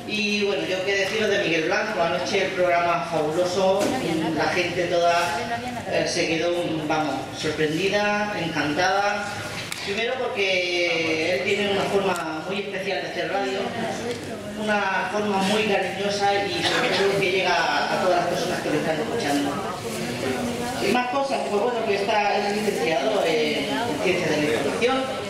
Y bueno, yo qué deciros de Miguel Blanco. Anoche el programa fabuloso, la gente toda se quedó, vamos, sorprendida, encantada. Primero porque él tiene una forma muy especial de hacer radio, una forma muy cariñosa y sobre todo que llega a todas las personas que lo están escuchando. Y más cosas, pues bueno, que es licenciado en Ciencias de la Información,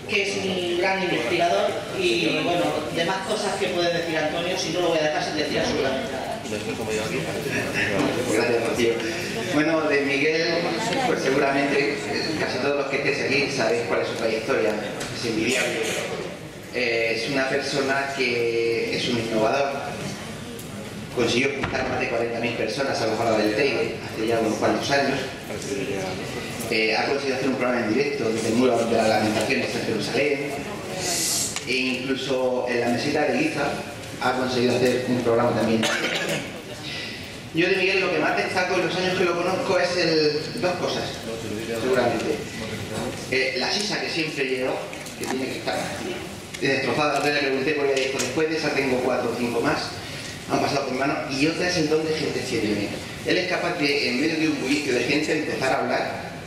que es un gran investigador y bueno, demás cosas que puede decir Antonio, si no lo voy a dejar sin decir absolutamente nada. Gracias, Rocío. Bueno, de Miguel, pues seguramente casi todos los que estéis aquí sabéis cuál es su trayectoria, es envidiable. Es una persona que es un innovador, consiguió juntar más de 40.000 personas a lo largo del Teide hace ya unos cuantos años. Ha conseguido hacer un programa en directo desde el Muro de las Lamentaciones en Jerusalén, e incluso en la meseta de Giza ha conseguido hacer un programa también. Yo de Miguel lo que más destaco en los años que lo conozco es dos cosas, seguramente. La sisa que siempre llevo, que tiene que estar destrozada, no le pregunté por qué después de esa tengo 4 o 5 más, han pasado por mi mano, y otra es el don de gente que tiene. Él es capaz de, en medio de un bullicio de gente, empezar a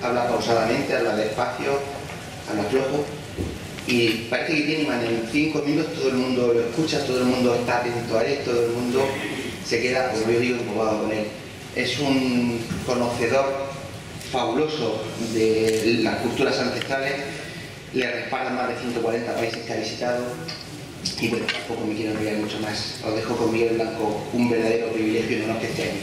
habla pausadamente, habla despacio, habla flojo, y parece que tiene imán. En 5 minutos todo el mundo lo escucha, todo el mundo está atento a él, todo el mundo se queda, como yo digo, embobado con él. Es un conocedor fabuloso de las culturas ancestrales, le respaldan más de 140 países que ha visitado, y bueno, tampoco me quiero enrollar mucho más. Os dejo con Miguel Blanco, un verdadero privilegio y honor que esté aquí.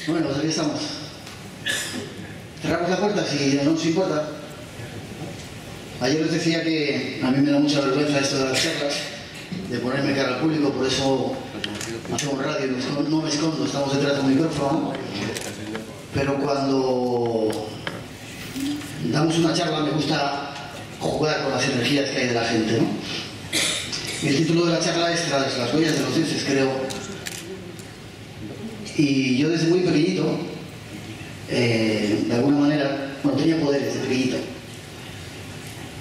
Bueno, pues aquí estamos. Cerramos la puerta si no nos importa. Ayer les decía que a mí me da mucha vergüenza esto de las charlas, de ponerme cara al público, por eso hacemos radio, no me escondo, estamos detrás de un micrófono. Pero cuando damos una charla me gusta jugar con las energías que hay de la gente, ¿no? Y el título de la charla es Tras las huellas de los dioses, creo. Y yo desde muy pequeñito, de alguna manera, bueno, tenía poderes de pequeñito.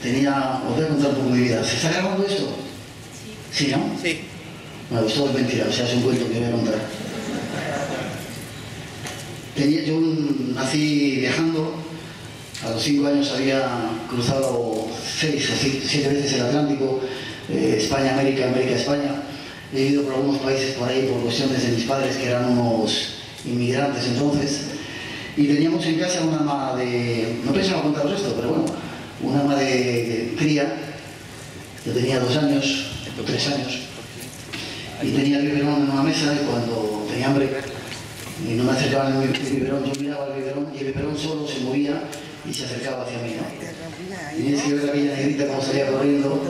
Os voy a contar un poco mi vida. ¿Se está grabando esto? Sí, ¿no? Sí. Bueno, pues todo es mentira, o sea, es un cuento que voy a contar. Yo nací viajando, a los 5 años había cruzado 6 o 7 veces el Atlántico, España, América, América, España. He vivido por algunos países por ahí por cuestiones de mis padres, que eran unos inmigrantes entonces, y teníamos en casa una ama de... no pensaba contaros esto, pero bueno, una ama de cría. Yo tenía 2 años, 3 años, y tenía el biberón en una mesa, y cuando tenía hambre y no me acercaban el biberón, yo miraba el biberón y el biberón solo se movía y se acercaba hacia mí, ¿no? Y tienes que ver a aquella negrita como salía corriendo.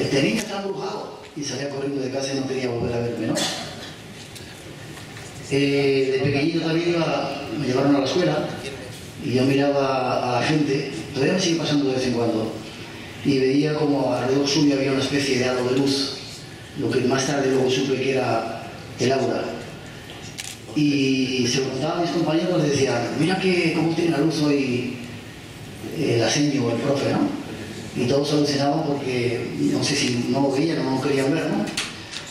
Este niño está embrujado, y salía corriendo de casa y no quería volver a verme, ¿no? De pequeñito también me llevaron a la escuela y yo miraba a la gente, todavía me sigue pasando de vez en cuando, y veía como alrededor suyo había una especie de halo de luz, lo que más tarde luego supe que era el aura. Y se preguntaban a mis compañeros, decían, mira cómo tiene la luz hoy la seño o el profe, ¿no? Y todos alucinaban porque no sé si no lo veían o no lo querían ver, ¿no?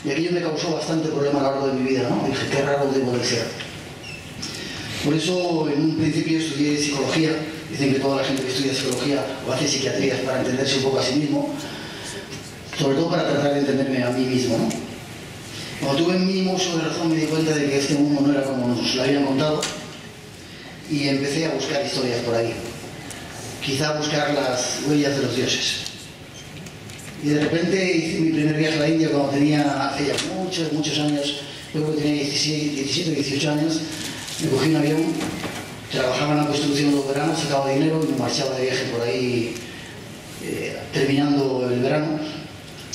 Y aquello me causó bastante problema a lo largo de mi vida, ¿no? Dije, qué raro debo de ser. Por eso, en un principio estudié psicología. Dicen que toda la gente que estudia psicología o hace psiquiatría es para entenderse un poco a sí mismo, sobre todo para tratar de entenderme a mí mismo, ¿no? Cuando tuve mi uso de razón me di cuenta de que este mundo no era como nos lo habían contado y empecé a buscar historias por ahí. Quizá a buscar las huellas de los dioses. Y de repente hice mi primer viaje a la India cuando tenía, hace ya muchos años, yo creo que tenía 17 o 18 años, me cogí un avión, trabajaba en la construcción los veranos, sacaba dinero y me marchaba de viaje por ahí terminando el verano.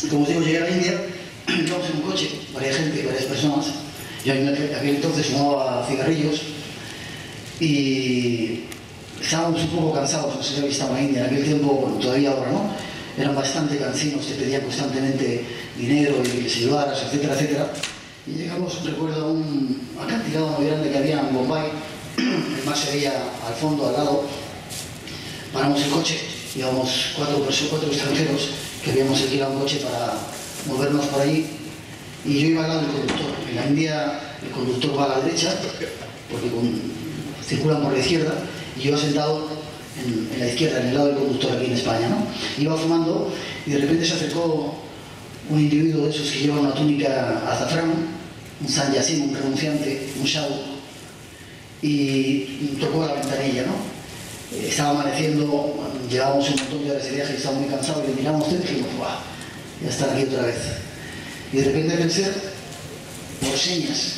Y como os digo, llegué a la India, entramos en un coche, varias personas, yo en aquel entonces fumaba cigarrillos y estábamos un poco cansados, no sé si habéis estado en la India, en aquel tiempo, bueno, todavía ahora no, eran bastante cansinos, te pedían constantemente dinero y que les ayudaras, etcétera, etcétera. Y llegamos, recuerdo, a un acantilado muy grande que había en Bombay, el mar se veía al fondo, al lado. Paramos el coche, íbamos cuatro extranjeros que habíamos alquilado un coche para movernos por allí, y yo iba al lado del conductor. En la India el conductor va a la derecha, porque circulan por la izquierda, y yo iba sentado en la izquierda, en el lado del conductor aquí en España, ¿no? Iba fumando y de repente se acercó un individuo de esos que lleva una túnica azafrán, un sanyasim, un renunciante, un shau, y tocó a la ventanilla, ¿no? Estaba amaneciendo, llevábamos un montón de horas de viaje y estaba muy cansado, y le miramos a usted y dijimos, ¡guau! Ya están aquí otra vez. Y de repente pensé, por señas,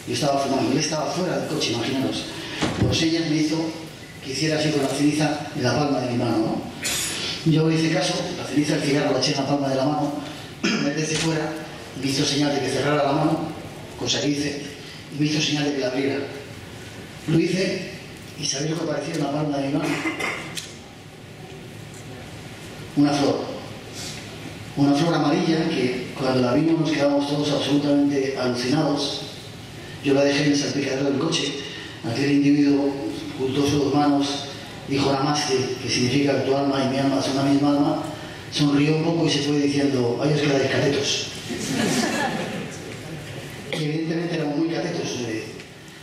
yo estaba fumando, él estaba fuera del coche, imaginaros, por señas me hizo que hiciera así con la ceniza en la palma de mi mano, ¿no? Yo le hice caso, la ceniza del cigarro la eché en la palma de la mano, me desde fuera, me hizo señal de que cerrara la mano, cosa que hice, y me hizo señal de que la abriera. Lo hice, y ¿sabéis lo que apareció en la palma de mi mano? Una flor. Una flor amarilla que cuando la vimos nos quedamos todos absolutamente alucinados. Yo la dejé en el salpicadero del coche. Aquel individuo ocultó sus dos manos, dijo Namaste, que significa que tu alma y mi alma son la misma alma, sonrió un poco y se fue diciendo, ay, os quedáis catetos. Y evidentemente éramos muy catetos.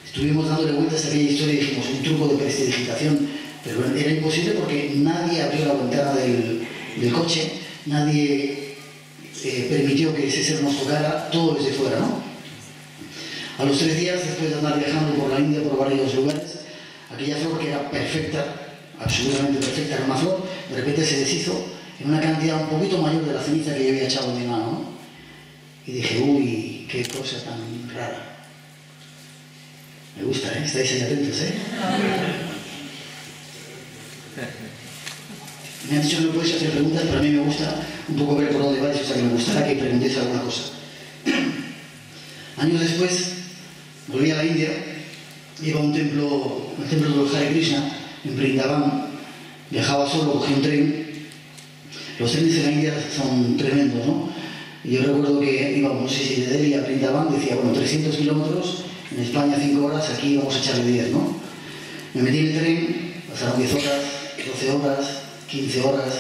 Estuvimos dándole vueltas a aquella historia y dijimos, un truco de prestidigitación, pero era imposible porque nadie abrió la ventana del coche, nadie permitió que ese ser nos tocara, todo desde fuera, ¿no? A los 3 días, después de andar viajando por la India, por varios lugares, aquella flor que era perfecta, absolutamente perfecta, era una flor, de repente se deshizo en una cantidad un poquito mayor de la ceniza que yo había echado en mi mano, ¿no? Y dije, uy, qué cosa tan rara. Me gusta, ¿eh? Estáis ahí atentos, ¿eh? Me han dicho que no podéis hacer preguntas, pero a mí me gusta un poco ver por dónde vais, o sea que me gustaría que preguntéis alguna cosa. Años después, volví a la India, iba a un templo de Hare Krishna, en Vrindavan, viajaba solo, cogí un tren. Los trenes en la India son tremendos, ¿no? Y yo recuerdo que íbamos, no sé si de Delhi a Vrindavan, decía, bueno, 300 kilómetros, en España 5 horas, aquí vamos a echarle 10, ¿no? Me metí en el tren, pasaron 10 horas, 12 horas, 15 horas,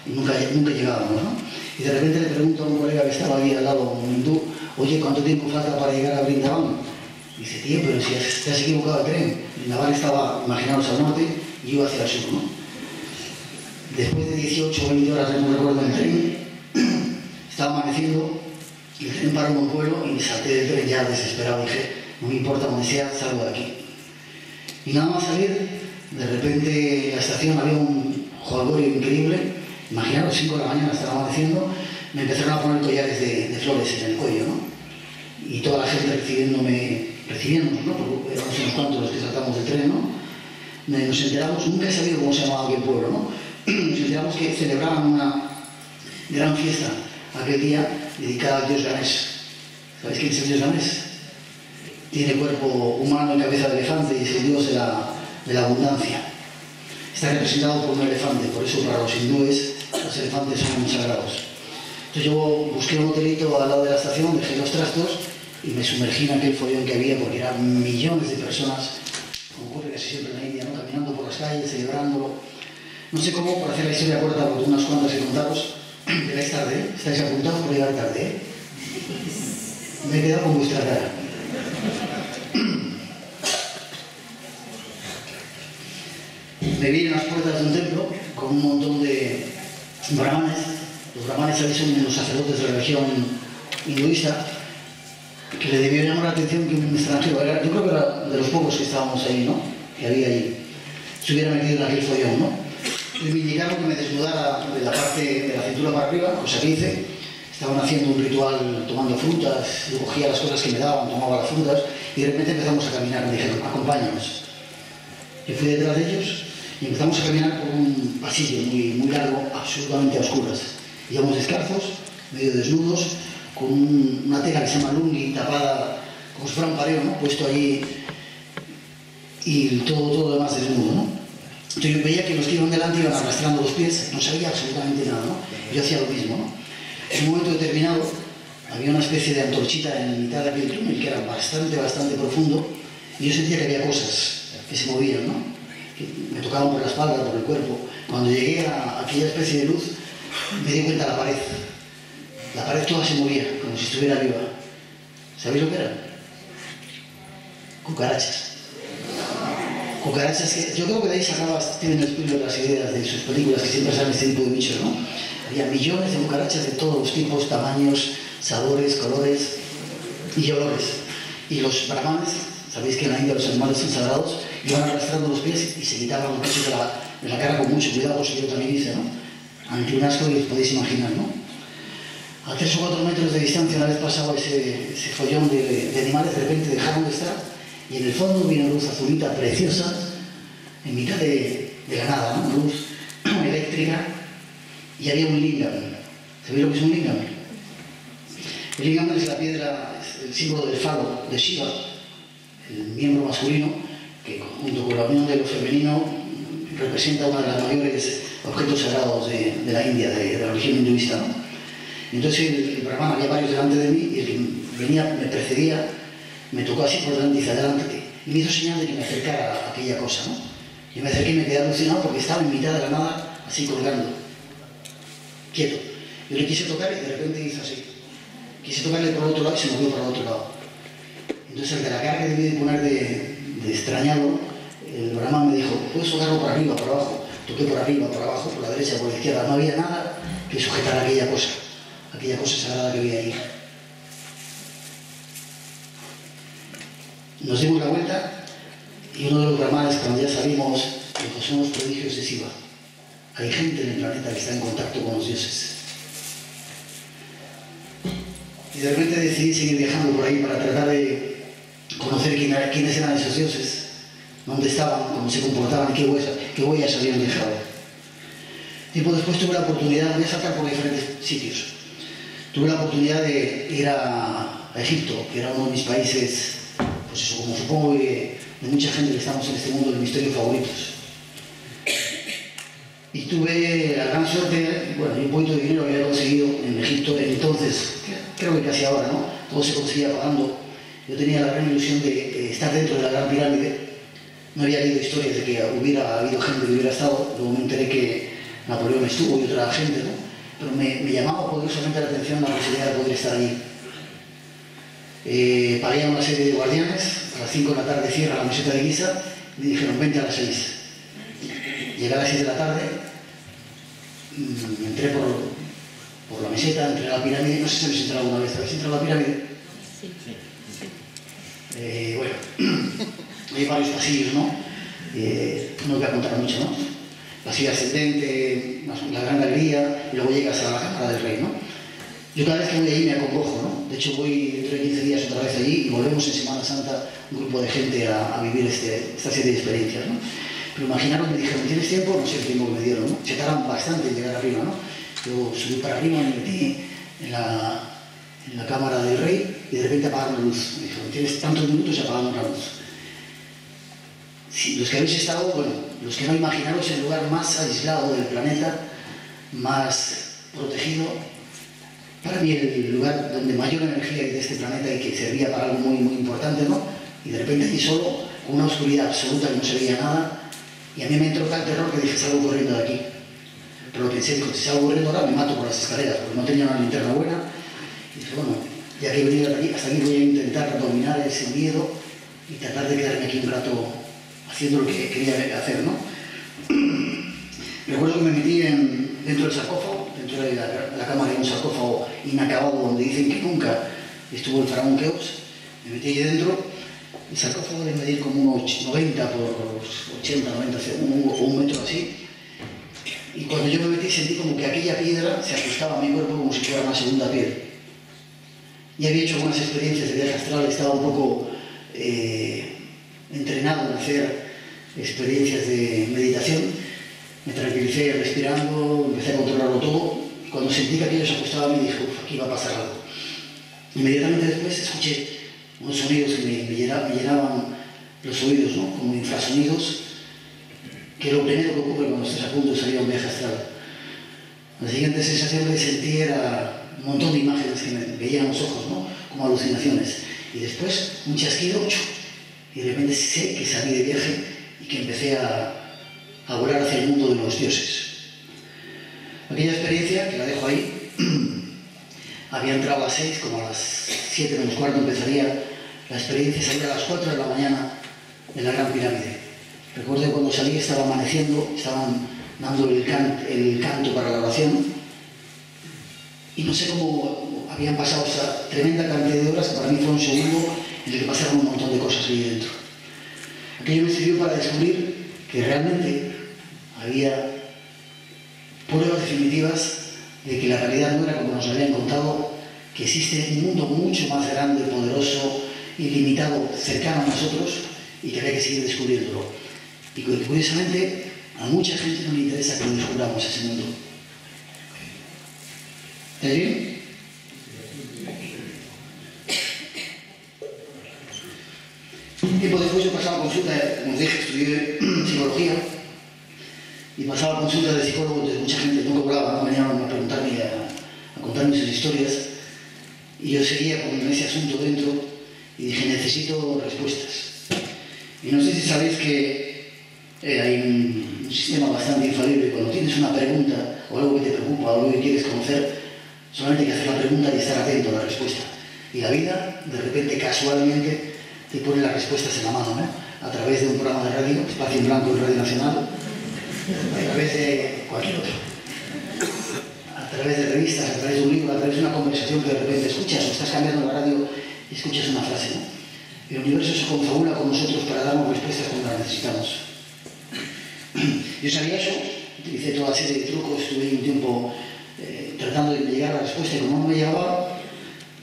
y nunca llegábamos, ¿no? Y de repente le pregunto a un colega que estaba ahí al lado, un hindú, oye, ¿cuánto tiempo falta para llegar a Vrindavan? Y dice, tío, pero si te has equivocado de tren. Vrindavan estaba, imaginaos, al norte, y yo hacia el sur, ¿no? Después de 18 o 20 horas, no recuerdo, en el tren, estaba amaneciendo, y el tren paró en un pueblo, y me salté del tren ya desesperado, dije, no me importa donde sea, salgo de aquí. Y nada más salir, de repente en la estación había un jolgorio increíble, imaginaros, 5 de la mañana estaba amaneciendo, me empezaron a poner collares de flores en el cuello, ¿no? Y toda la gente recibiéndonos, ¿no? Porque éramos unos cuantos los que saltamos del tren, ¿no? Nos enteramos, nunca he sabido cómo se llamaba aquel pueblo, ¿no? Nos enteramos que celebraban una gran fiesta aquel día dedicada al dios Ganesh. ¿Sabéis quién es el dios Ganesh? Tiene cuerpo humano y cabeza de elefante y es el dios de la abundancia. Está representado por un elefante, por eso para los hindúes los elefantes son sagrados. Entonces yo busqué un hotelito al lado de la estación, dejé los trastos y me sumergí en aquel follón que había porque eran millones de personas, como ocurre casi siempre en la India, ¿no? Caminando por las calles, celebrándolo. No sé cómo, para hacer la historia corta, porque unas cuantas que contaros, llegáis tarde, ¿eh? Estáis apuntados por llegar tarde, ¿eh? Me he quedado con vuestra cara. Me vi en las puertas de un templo con un montón de brahmanes. Los brahmanes son los sacerdotes de la religión hinduista. que le debió llamar la atención que un extranjero, yo creo que era de los pocos que estábamos ahí, ¿no? Que había ahí, se hubiera metido en aquel follón, ¿no? Y me indicaron que me desnudara de la parte de la cintura para arriba, cosa que hice. Estaban haciendo un ritual tomando frutas, yo cogía las cosas que me daban, tomaba las frutas y de repente empezamos a caminar, me dijeron, acompáñanos. Yo fui detrás de ellos y empezamos a caminar por un pasillo muy largo, absolutamente a oscuras. Íbamos descalzos, medio desnudos, con una tela que se llama lungi tapada como si fuera un pareo, ¿no? Puesto allí y todo lo demás desnudo, ¿no? Entonces yo veía que los que iban delante iban arrastrando los pies, no sabía absolutamente nada, ¿no? Yo hacía lo mismo, ¿no? En un momento determinado había una especie de antorchita en mitad de aquel túnel que era bastante profundo y yo sentía que había cosas que se movían, ¿no? Que me tocaban por la espalda, por el cuerpo. Cuando llegué a aquella especie de luz me di cuenta de la pared. La pared toda se movía, como si estuviera viva. ¿Sabéis lo que eran? Cucarachas. Cucarachas que... Yo creo que de ahí sacaba Steven Spielberg las ideas de sus películas, que siempre salen este tipo de bichos, ¿no? Había millones de cucarachas de todos los tipos, tamaños, sabores, colores y olores. Y los brahmanes, sabéis que en la India los animales son sagrados, iban arrastrando los pies y se quitaban los pechos de la cara con mucho cuidado, eso yo también hice, ¿no? Ante un asco que os podéis imaginar, ¿no? A 3 o 4 metros de distancia, una vez pasado ese follón de animales, de repente dejaron de estar y en el fondo vino una luz azulita preciosa en mitad de la nada, ¿no? Una luz eléctrica y había un lingam. ¿Sabéis lo que es un lingam? El lingam es la piedra, es el símbolo del falo de Shiva, el miembro masculino, que junto con la unión de lo femenino representa uno de los mayores objetos sagrados de la India, de la religión hinduista, ¿no? Entonces el brahman, había varios delante de mí y el que venía, me precedía, me tocó así por delante y dice, adelante, y me hizo señal de que me acercara a aquella cosa, ¿no? Yo me acerqué y me quedé alucinado porque estaba en mitad de la nada, así colgando, quieto. Yo le quise tocar y de repente hizo así. Quise tocarle por el otro lado y se movió para el otro lado. Entonces el de la cara que debí de poner de extrañado, el brahman me dijo, puedes tocarlo por arriba, por abajo. Toqué por arriba, por abajo, por la derecha, por la izquierda. No había nada que sujetara aquella cosa sagrada que había ahí. Nos dimos la vuelta y uno de los brahmanes, cuando ya salimos, dijo, son los prodigios de Shiva. Hay gente en el planeta que está en contacto con los dioses. Y de repente decidí seguir viajando por ahí para tratar de conocer quiénes eran esos dioses, dónde estaban, cómo se comportaban, qué huellas habían dejado. Tiempo después tuve la oportunidad, voy a saltar por diferentes sitios, tuve la oportunidad de ir a Egipto, que era uno de mis países, pues eso, como supongo que de mucha gente que estamos en este mundo del misterio favoritos. Y tuve la gran suerte, bueno, y un poquito de dinero había conseguido en Egipto, entonces, creo que casi ahora, ¿no? Todo se conseguía pagando. Yo tenía la gran ilusión de estar dentro de la Gran Pirámide. No había leído historias de que hubiera habido gente que hubiera estado, luego me enteré que Napoleón estuvo y otra gente, ¿no? Pero me llamaba poderosamente la atención la posibilidad de poder estar allí. Pagué a una serie de guardianes, a las 5 de la tarde cierra la meseta de Giza, me dijeron 20 a las 6. Llegué a las 6 de la tarde, entré por la meseta, entré a la pirámide, no sé si habéis entrado alguna vez, ¿habéis entrado a la pirámide? Sí. Bueno, hay varios pasillos, ¿no? No voy a contar mucho, ¿no? Pasillo ascendente, la gran galería, y luego llegas a la cámara del rey, ¿no? Yo cada vez que voy allí me acongojo, ¿no? De hecho voy dentro de 15 días otra vez allí y volvemos en Semana Santa un grupo de gente a vivir esta serie de experiencias, ¿no? Pero imaginaros, me dijeron, ¿tienes tiempo? No sé el tiempo que me dieron, ¿no? Se tardan bastante en llegar arriba, ¿no? Yo subí para arriba, me metí en la cámara del rey y de repente apagaron la luz. Me dijeron, tienes tantos minutos y apagaron la luz. Sí, los que habéis estado, bueno, los que no imaginaros el lugar más aislado del planeta, más protegido, para mí el lugar donde mayor energía hay de este planeta y que servía para algo muy importante, ¿no? Y de repente allí solo, con una oscuridad absoluta que no se veía nada, y a mí me entró tal terror que dije, salgo corriendo de aquí. Pero lo pensé, dijo, si salgo corriendo ahora me mato por las escaleras, porque no tenía una linterna buena. Y dije, bueno, ya que he venido hasta aquí voy a intentar dominar ese miedo y tratar de quedarme aquí un rato haciendo lo que quería hacer, ¿no? Recuerdo que me metí dentro del sarcófago, dentro de la cámara de un sarcófago inacabado donde dicen que nunca estuvo el faraón Keops. Me metí allí dentro. El sarcófago debe medir como unos 90 por 80, 90, o un metro así. Y cuando yo me metí sentí como que aquella piedra se ajustaba a mi cuerpo como si fuera una segunda piel. Ya había hecho algunas experiencias de viaje astral, estaba un poco entrenado en hacer experiencias de meditación. Me tranquilicé respirando, empecé a controlarlo todo. Cuando sentí que aquello se ajustaba a mí dije, aquí va a pasar algo. Inmediatamente después escuché unos sonidos que me llenaban los oídos, ¿no? Como infrasonidos, que lo primero que ocurre cuando estás a punto de salir a un viaje astral. La siguiente sensación que sentí era un montón de imágenes que me veían los ojos, ¿no? Como alucinaciones. Y después un chasquido, y de repente sé que salí de viaje y que empecé a volar hacia el mundo de los dioses. Aquella experiencia, que la dejo ahí, había entrado a las 6, como a las 7 menos cuarto empezaría la experiencia, salía a las 4 de la mañana en la Gran Pirámide. Recuerdo que cuando salí estaba amaneciendo, estaban dando el canto para la oración, y no sé cómo habían pasado esa tremenda cantidad de horas, que para mí fue un segundo en el que pasaron un montón de cosas ahí dentro. Aquello me sirvió para descubrir que realmente había pruebas definitivas de que la realidad no era como nos habían contado, que existe un mundo mucho más grande, poderoso, ilimitado, cercano a nosotros, y que había que seguir descubriéndolo. Y que curiosamente a mucha gente no le interesa que lo descubramos ese mundo. ¿Está bien? Un tiempo después yo pasaba consulta, como os dije, estudié psicología, y pasaba consulta de psicólogo, entonces mucha gente no cobraba, ¿no? Venían a preguntarme, a contarme sus historias, y yo seguía con ese asunto dentro y dije, necesito respuestas. Y no sé si sabéis que hay un sistema bastante infalible. Cuando tienes una pregunta o algo que te preocupa o algo que quieres conocer, solamente hay que hacer la pregunta y estar atento a la respuesta. Y la vida, de repente, casualmente, te pone las respuestas en la mano, ¿no? A través de un programa de radio, Espacio en Blanco en Radio Nacional, a través de cualquier otro, a través de revistas, a través de un libro, a través de una conversación que de repente escuchas, o estás cambiando la radio y escuchas una frase, ¿no? El universo se confabula con nosotros para darnos respuestas cuando las necesitamos. Yo sabía eso, utilicé toda una serie de trucos, estuve un tiempo tratando de llegar a la respuesta, y como no me llegaba,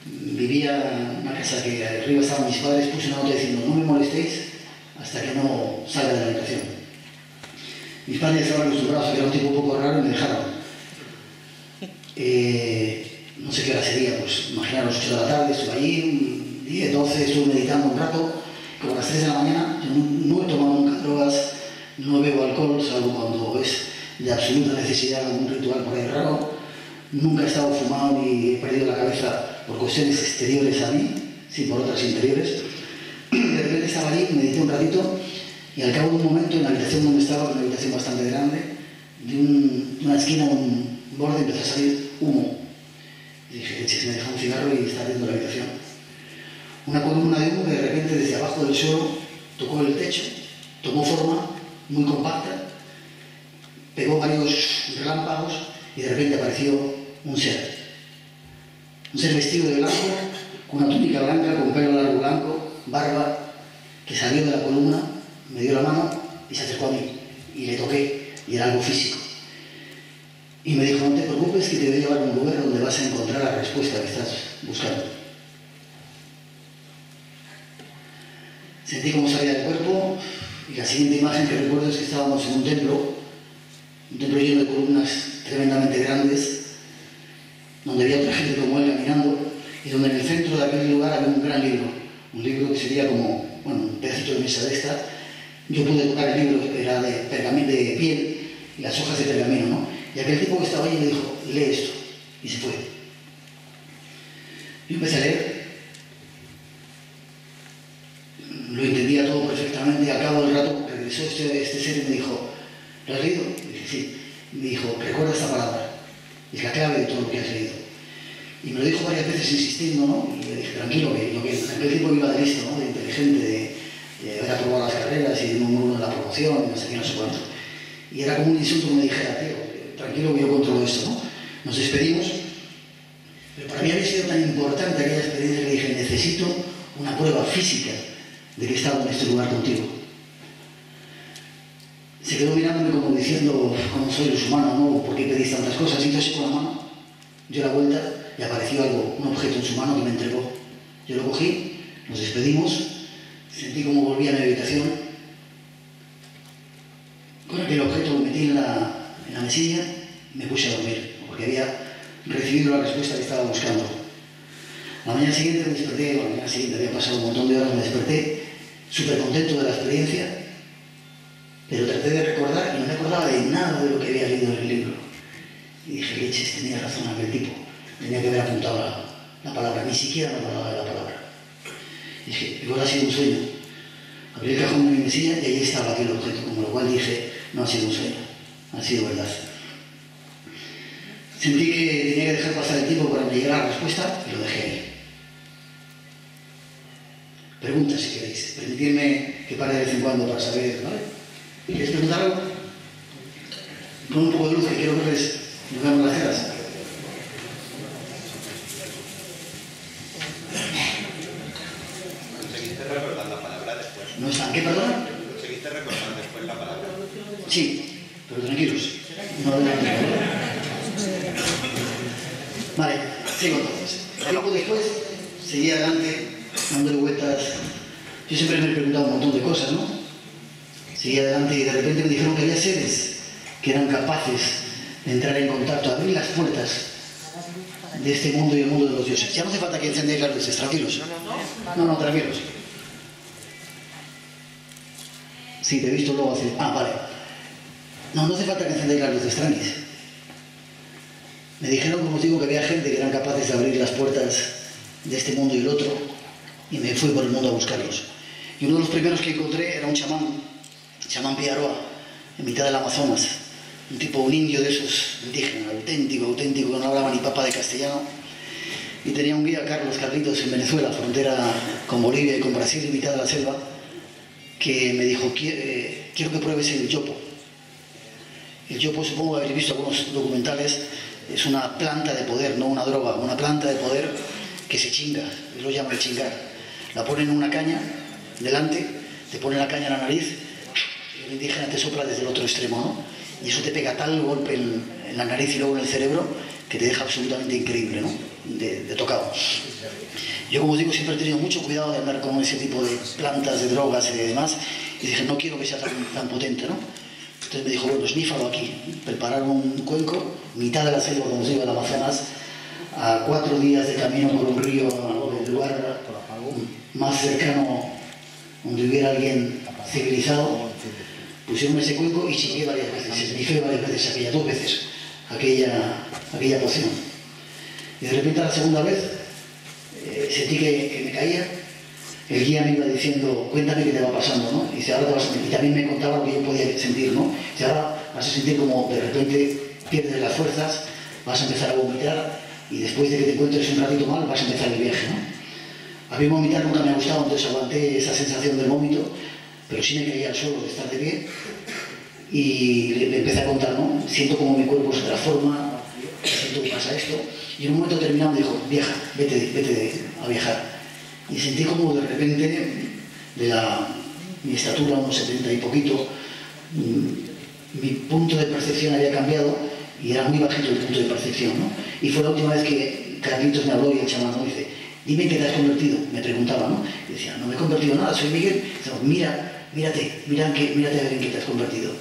vivía en una casa que arriba estaban mis padres, puse una nota diciendo, no me molestéis hasta que no salga de la habitación. Mis padres estaban acostumbrados a que era un tipo un poco raro y me dejaron. No sé qué hora sería, pues imaginaros 8 de la tarde, estuve allí, 10, 12, estuve meditando un rato, como a las 3 de la mañana. Yo no he tomado nunca drogas, no bebo alcohol, salvo cuando es de absoluta necesidad, algún ritual por ahí raro. Nunca he estado fumado ni he perdido la cabeza por cuestiones exteriores a mí, sí por otras interiores. De repente estaba allí, medité un ratito, y al cabo de un momento, en la habitación donde estaba, una habitación bastante grande, de una esquina, un borde, empezó a salir humo. Y dije, leches, me deja un cigarro y está ardiendo la habitación. Una columna de humo que de repente desde abajo del suelo tocó el techo, tomó forma muy compacta, pegó varios relámpagos y de repente apareció un ser. Un ser vestido de blanco, con una túnica blanca, con pelo largo blanco, barba, que salió de la columna, me dio la mano y se acercó a mí. Y le toqué, y era algo físico. Y me dijo, no te preocupes, que te voy a llevar a un lugar donde vas a encontrar la respuesta que estás buscando. Sentí cómo salía del cuerpo, y la siguiente imagen que recuerdo es que estábamos en un templo lleno de columnas tremendamente grandes, donde había otra gente como él caminando, y donde en el centro de aquel lugar había un gran libro, un libro que sería como, bueno, un pedacito de mesa de esta. Yo pude tocar el libro, era de pergamino, de piel, y las hojas de pergamino, ¿no? Y aquel tipo que estaba ahí me dijo, lee esto, y se fue. Yo empecé a leer, lo entendía todo perfectamente. Al cabo del rato regresó este ser y me dijo, ¿lo has leído? Y dije, sí. Y me dijo, recuerda esta palabra, es la clave de todo lo que has leído. Y me lo dijo varias veces insistiendo, ¿no? Y le dije, tranquilo, que en aquel tiempo iba de listo, ¿no? De inteligente, de haber aprobado las carreras y de número uno de la promoción, y no sé qué, no sé cuánto. Y era como un insulto que me dijera, tío, tranquilo que yo controlo esto, ¿no? Nos despedimos, pero para mí había sido tan importante aquella experiencia que dije, necesito una prueba física de que estaba en este lugar contigo. Se quedó mirándome como diciendo, ¿cómo soy los humanos, no? ¿Por qué pedís tantas cosas? Y entonces con la mano dio la vuelta y apareció algo, un objeto en su mano que me entregó. Yo lo cogí, nos despedimos, sentí como volvía a mi habitación. Con aquel objeto lo metí en la mesilla y me puse a dormir, porque había recibido la respuesta que estaba buscando. La mañana siguiente me desperté, la mañana siguiente había pasado un montón de horas, me desperté súper contento de la experiencia, pero traté de recordar y no me acordaba de nada de lo que había leído en el libro. Y dije, leches, tenía razón aquel tipo, tenía que haber apuntado la palabra, ni siquiera me acordaba de la palabra. Y dije, igual ha sido un sueño. Abrí el cajón de mi mesilla y ahí estaba aquel objeto, con lo cual dije, no ha sido un sueño, ha sido verdad. Sentí que tenía que dejar pasar el tiempo para que llegara la respuesta y lo dejé ahí. Preguntas si queréis, permitidme que pare de vez en cuando para saber, ¿vale? ¿Quieres preguntar algo? Con un poco de luz que quiero verles, nos vemos las caras. ¿Conseguiste recordar la palabra después? ¿No están? ¿Qué, perdona? ¿Conseguiste recordar después la palabra? Sí, pero tranquilos, no adelante. Vale, sigo entonces. Tiempo después, seguí adelante, dándole vueltas. Yo siempre me he preguntado un montón de cosas, ¿no? Seguí adelante y de repente me dijeron que había seres que eran capaces de entrar en contacto, abrir las puertas de este mundo y el mundo de los dioses. Ya no hace falta que encendéis las luces, tranquilos. No, tranquilos. Sí, te he visto luego hacer... Ah, vale. No hace falta que encendéis las luces, tranquilos. Me dijeron, como os digo, que había gente que eran capaces de abrir las puertas de este mundo y el otro, y me fui por el mundo a buscarlos. Y uno de los primeros que encontré era un chamán Piaroa, en mitad del Amazonas, un indio de esos indígenas, auténtico, que no hablaba ni papa de castellano, y tenía un guía, Carlitos, en Venezuela, frontera con Bolivia y con Brasil, en mitad de la selva, que me dijo, quiero que pruebes el yopo. El yopo, supongo que habréis visto algunos documentales, es una planta de poder, no una droga, una planta de poder que se chinga, lo llaman chingar. La ponen en una caña delante, te ponen la caña en la nariz y el indígena te sopla desde el otro extremo, ¿no? Y eso te pega tal golpe en la nariz y luego en el cerebro que te deja absolutamente increíble, ¿no? De tocado. Yo, como os digo, siempre he tenido mucho cuidado de andar con ese tipo de plantas, de drogas y demás, y dije, no quiero que sea tan potente, ¿no? Entonces me dijo, bueno, snífalo aquí. Prepararon un cuenco, mitad de la selva, como os digo, del Amazonas, a 4 días de camino por un río, el lugar más cercano donde hubiera alguien civilizado. Pusieron ese cuenco y chingué varias veces, esnifé varias veces, 2 veces, aquella poción. Y de repente a la segunda vez sentí que me caía. El guía me iba diciendo, cuéntame qué te va pasando, ¿no? Y dice, ahora te vas a sentir. Y también me contaba lo que yo podía sentir, ¿no? Dice, ahora vas a sentir como de repente pierdes las fuerzas, vas a empezar a vomitar y después de que te encuentres un ratito mal vas a empezar el viaje, ¿no? A mí vomitar nunca me ha gustado, entonces aguanté esa sensación del vómito, pero sí me caía al suelo de estar de pie y le empecé a contar, ¿no? Siento como mi cuerpo se transforma, siento que pasa esto, y en un momento determinado me dijo, viaja, vete a viajar. Y sentí como de repente, mi estatura, unos 70 y poquito, mi punto de percepción había cambiado y era muy bajito el punto de percepción, ¿no? Y fue la última vez que Carlitos me habló y el chamán me dice, dime en qué te has convertido, me preguntaba, ¿no? Y decía, no me he convertido en nada, soy Miguel. Y decía, mírate a ver en qué te has convertido.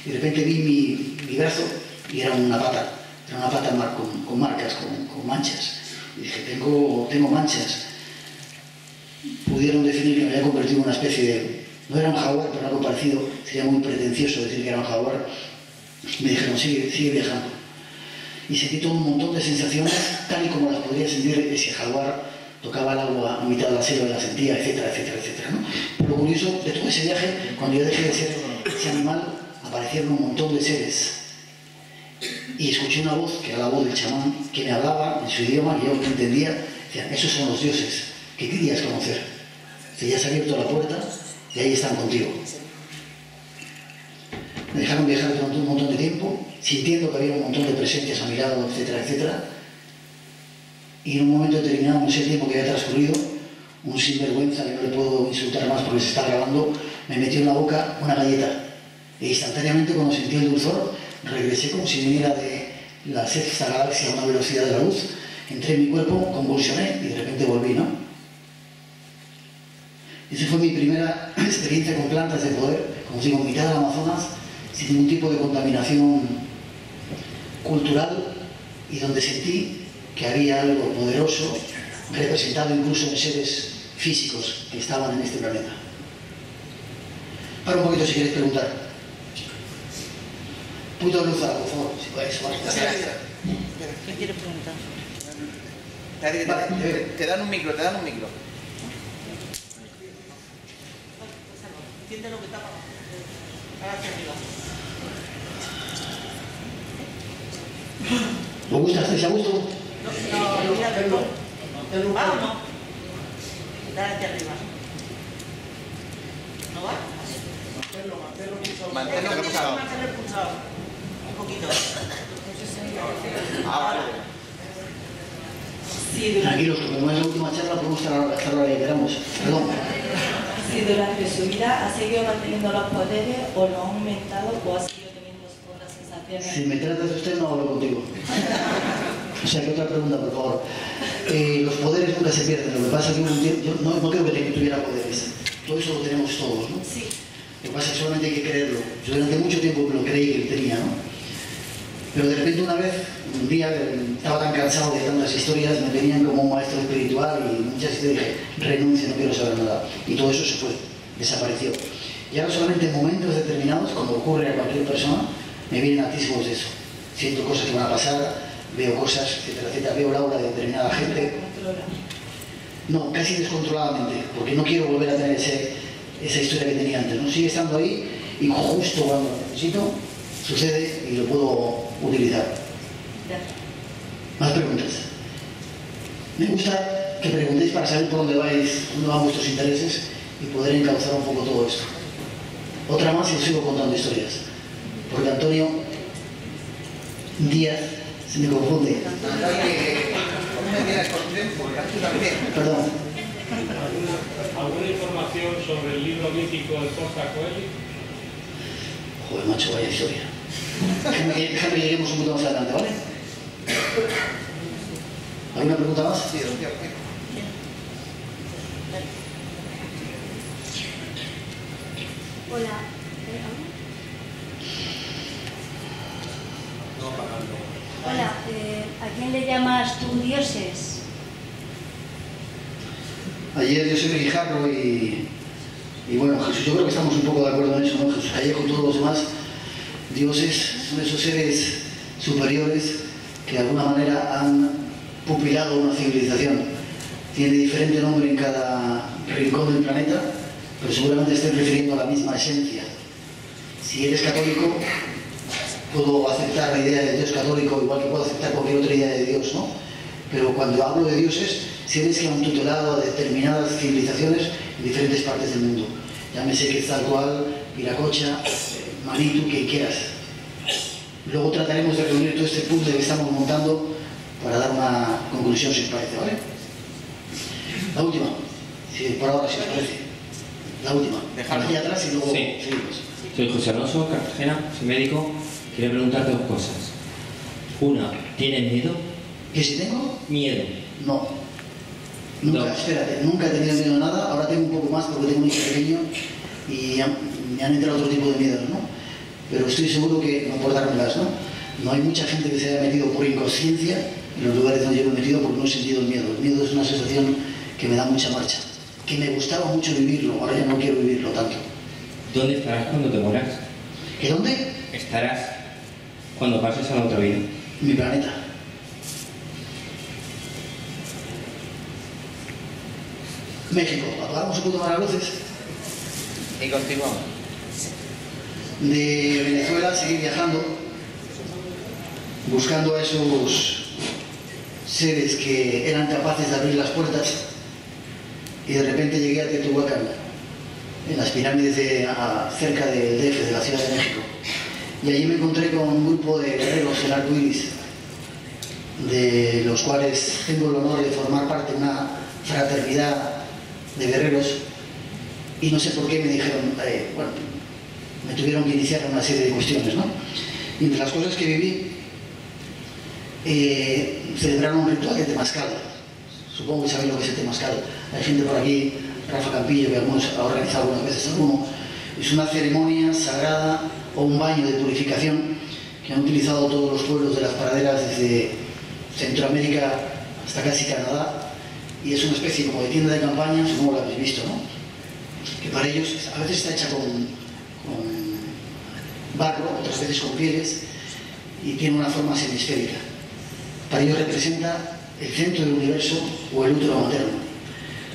Y de repente vi mi brazo y era una pata con marcas, con manchas. Y dije, tengo manchas. Pudieron definir que me había convertido en una especie de... No era un jaguar, pero algo parecido. Sería muy pretencioso decir que era un jaguar. Me dijeron, sigue viajando. Y sentí todo un montón de sensaciones, tal y como las podría sentir si el jaguar tocaba el agua a mitad de la selva y la sentía, etcétera, ¿no? Pero lo curioso de todo ese viaje, cuando yo dejé de ser ese animal, aparecieron un montón de seres. Y escuché una voz, que era la voz del chamán, que me hablaba en su idioma, que yo no entendía. Decían, esos son los dioses que querías conocer. Que ya se ha abierto la puerta y ahí están contigo. Me dejaron viajar durante un montón de tiempo, sintiendo que había un montón de presencias a mi lado, etcétera. Y en un momento determinado, no sé el tiempo que había transcurrido, un sinvergüenza que no le puedo insultar más porque se está grabando, me metió en la boca una galleta. E instantáneamente, cuando sentí el dulzor, regresé como si viniera de la sexta galaxia a una velocidad de la luz, entré en mi cuerpo, convulsioné y de repente volví, ¿no? Esa fue mi primera experiencia con plantas de poder, como digo, en mitad del Amazonas, sin ningún tipo de contaminación cultural, y donde sentí que había algo poderoso, representado incluso en seres físicos que estaban en este planeta. Para un poquito si queréis preguntar. Punto de luz, por favor, si podéis. ¿Qué quieres preguntar? Vale, te dan un micro, te dan un micro. Entiende lo que está pasando. Ahora hacia arriba. ¿Os gusta? ¿Estáis a gusto? No, mira de todo. ¿Va o no? Dale hacia arriba. ¿No va? Manténlo pulsado. Manténlo pulsado. Un poquito. Ahora. Tranquilos, como no es la última charla, podemos estar ahora que queramos. Perdón. Si durante su vida ha seguido manteniendo los poderes o lo ha aumentado o ha seguido teniendo otras sensaciones. Si me tratas de usted, no hablo contigo. O sea, que otra pregunta, por favor. Los poderes nunca se pierden. Lo que pasa es que hubo un tiempo, yo no creo que tuviera poderes. Todo eso lo tenemos todos, ¿no? Sí. Lo que pasa es que solamente hay que creerlo. Yo durante mucho tiempo lo creí que tenía, ¿no? Pero de repente una vez, un día, estaba tan cansado de tantas historias, me venían como un maestro espiritual y muchas historias dije, renuncio, no quiero saber nada. Y todo eso se fue, desapareció. Y ahora solamente en momentos determinados, cuando ocurre a cualquier persona, me vienen atisbos de eso. Siento cosas que van a pasar, veo cosas, etcétera, etcétera, veo la aura de determinada gente. No, casi descontroladamente, porque no quiero volver a tener esa historia que tenía antes, ¿no? Sigue estando ahí y justo cuando lo necesito, sucede y lo puedo utilizar. Más preguntas. Me gusta que preguntéis para saber por dónde vais, dónde van vuestros intereses y poder encauzar un poco todo esto. Otra más y os sigo contando historias. Porque Antonio Díaz se me confunde. Perdón. ¿Alguna información sobre el libro mítico de Costa Coelho? Joder, macho, vaya historia. Déjame que lleguemos un poco más adelante, ¿vale? ¿Alguna pregunta más? Sí, Hola. Hola, ¿a quién le llamas tú dioses? Ayer yo soy Guijarro y bueno, Jesús, yo creo que estamos un poco de acuerdo en eso, ¿no? Jesús Callejo y todos los demás dioses son esos seres superiores que de alguna manera han pupilado una civilización. Tiene diferente nombre en cada rincón del planeta, pero seguramente estén refiriendo a la misma esencia. Si eres católico, puedo aceptar la idea de Dios católico igual que puedo aceptar cualquier otra idea de Dios, ¿no? Pero cuando hablo de dioses, seres que han tutelado a determinadas civilizaciones en diferentes partes del mundo. Llámese Quetzalcóatl, Viracocha, Manitu, quien quieras. Luego trataremos de reunir todo este puzzle que estamos montando para dar una conclusión, si os parece, ¿vale? La última, si por ahora, si os parece. La última. Dejadlo. Aquí atrás y luego Sí. seguimos. Soy José Alonso, Cartagena, soy médico. Quería preguntarte dos cosas. Una, ¿tienes miedo? ¿Que si tengo? Miedo. No. Nunca, No. espérate, nunca he tenido miedo a nada. Ahora tengo un poco más porque tengo un hijo pequeño y me han entrado otro tipo de miedos, ¿no? Pero estoy seguro que, no por darme las, ¿no? No hay mucha gente que se haya metido por inconsciencia en los lugares donde yo me he metido porque no he sentido el miedo. El miedo es una sensación que me da mucha marcha. Que me gustaba mucho vivirlo, ahora ya no quiero vivirlo tanto. ¿Dónde estarás cuando te mueras? ¿Que dónde? Estarás cuando pases a la otra vida. Mi planeta. México. Apagamos un poco más las luces. Y continuamos. De Venezuela seguir viajando, buscando a esos seres que eran capaces de abrir las puertas, y de repente llegué a Teotihuacán, en las pirámides cerca del DF, de la Ciudad de México. Y allí me encontré con un grupo de guerreros del arco iris, de los cuales tengo el honor de formar parte de una fraternidad de guerreros, y no sé por qué me dijeron, bueno, me tuvieron que iniciar en una serie de cuestiones, ¿no? Y entre las cosas que viví, celebraron un ritual de temazcal. Supongo que sabéis lo que es el temazcal. Hay gente por aquí, Rafa Campillo, que algunos ha organizado algunas veces alguno. Es una ceremonia sagrada o un baño de purificación que han utilizado todos los pueblos de las praderas desde Centroamérica hasta casi Canadá, y es una especie como de tienda de campaña, supongo que lo habéis visto, ¿no? Que para ellos a veces está hecha con barro, otras veces con pieles, y tiene una forma semisférica. Para ellos representa el centro del universo o el útero materno.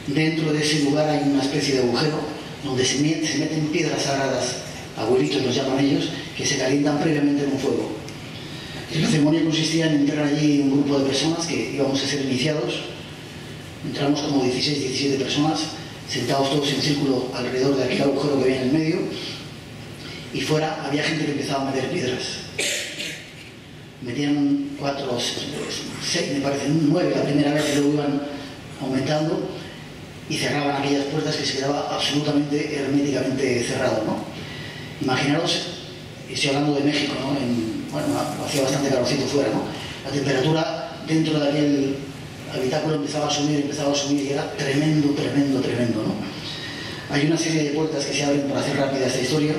Dentro de ese lugar hay una especie de agujero donde se meten piedras sagradas, abuelitos los llaman ellos, que se calientan previamente en un fuego. La ceremonia consistía en entrar allí un grupo de personas que íbamos a ser iniciados. Entramos como 16, 17 personas, sentados todos en círculo alrededor de aquel agujero que había en el medio, y fuera había gente que empezaba a meter piedras. Metían 4, 6, me parece, 9 la primera vez, y luego iban aumentando y cerraban aquellas puertas que se quedaba absolutamente herméticamente cerrado, ¿no? Imaginaros, estoy hablando de México, ¿no? Bueno, hacía bastante calorcito fuera, ¿no? La temperatura dentro de aquel habitáculo empezaba a subir y era tremendo, ¿no? Hay una serie de puertas que se abren para hacer rápida esta historia,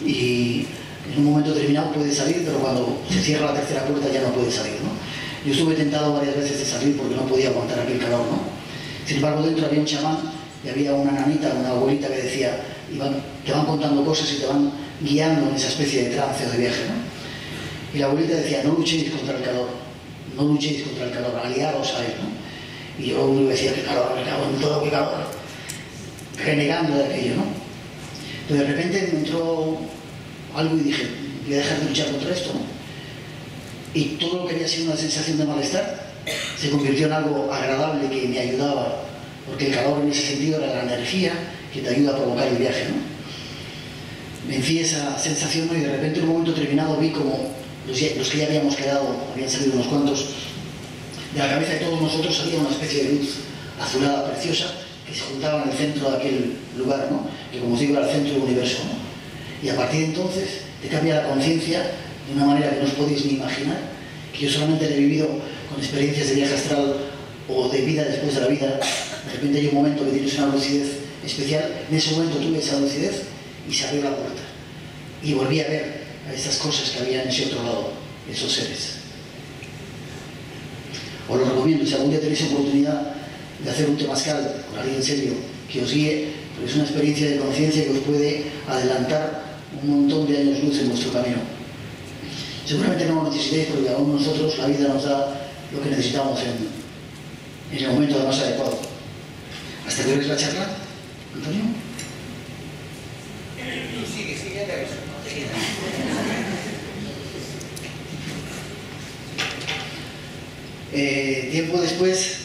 y en un momento determinado puede salir, pero cuando se cierra la tercera puerta ya no puede salir, ¿no? Yo estuve tentado varias veces de salir porque no podía aguantar aquel calor, ¿no? Sin embargo, dentro había un chamán y había una nanita, una abuelita que decía, te van contando cosas y te van guiando en esa especie de trance o de viaje, ¿no? Y la abuelita decía, no luchéis contra el calor, aliaros a él, ¿no? Y yo uno decía, qué calor, me cago en todo, qué calor, renegando de aquello, ¿no? Pero de repente me entró algo y dije, voy a dejar de luchar contra esto, ¿no? Y todo lo que había sido una sensación de malestar se convirtió en algo agradable que me ayudaba, porque el calor en ese sentido era la energía que te ayuda a provocar el viaje, ¿no? Vencí esa sensación, ¿no? Y de repente en un momento determinado vi como los que ya habíamos quedado, habían salido unos cuantos, de la cabeza de todos nosotros había una especie de luz azulada preciosa que se juntaba en el centro de aquel lugar, ¿no? Que como os digo era el centro del universo, ¿no? Y a partir de entonces te cambia la conciencia de una manera que no os podéis ni imaginar, que yo solamente he vivido con experiencias de viaje astral o de vida después de la vida. De repente hay un momento que tienes una lucidez especial, en ese momento tuve esa lucidez y se abrió la puerta y volví a ver a estas cosas que había en ese otro lado, esos seres. Os lo recomiendo, si algún día tenéis oportunidad de hacer un temazcal con alguien serio que os guíe, porque es una experiencia de conciencia que os puede adelantar un montón de años luz en vuestro camino. Seguramente no lo necesitéis porque aún nosotros la vida nos da lo que necesitamos en el momento más adecuado. ¿Hasta que veis la charla, Antonio? Sigue, te aviso. Tiempo después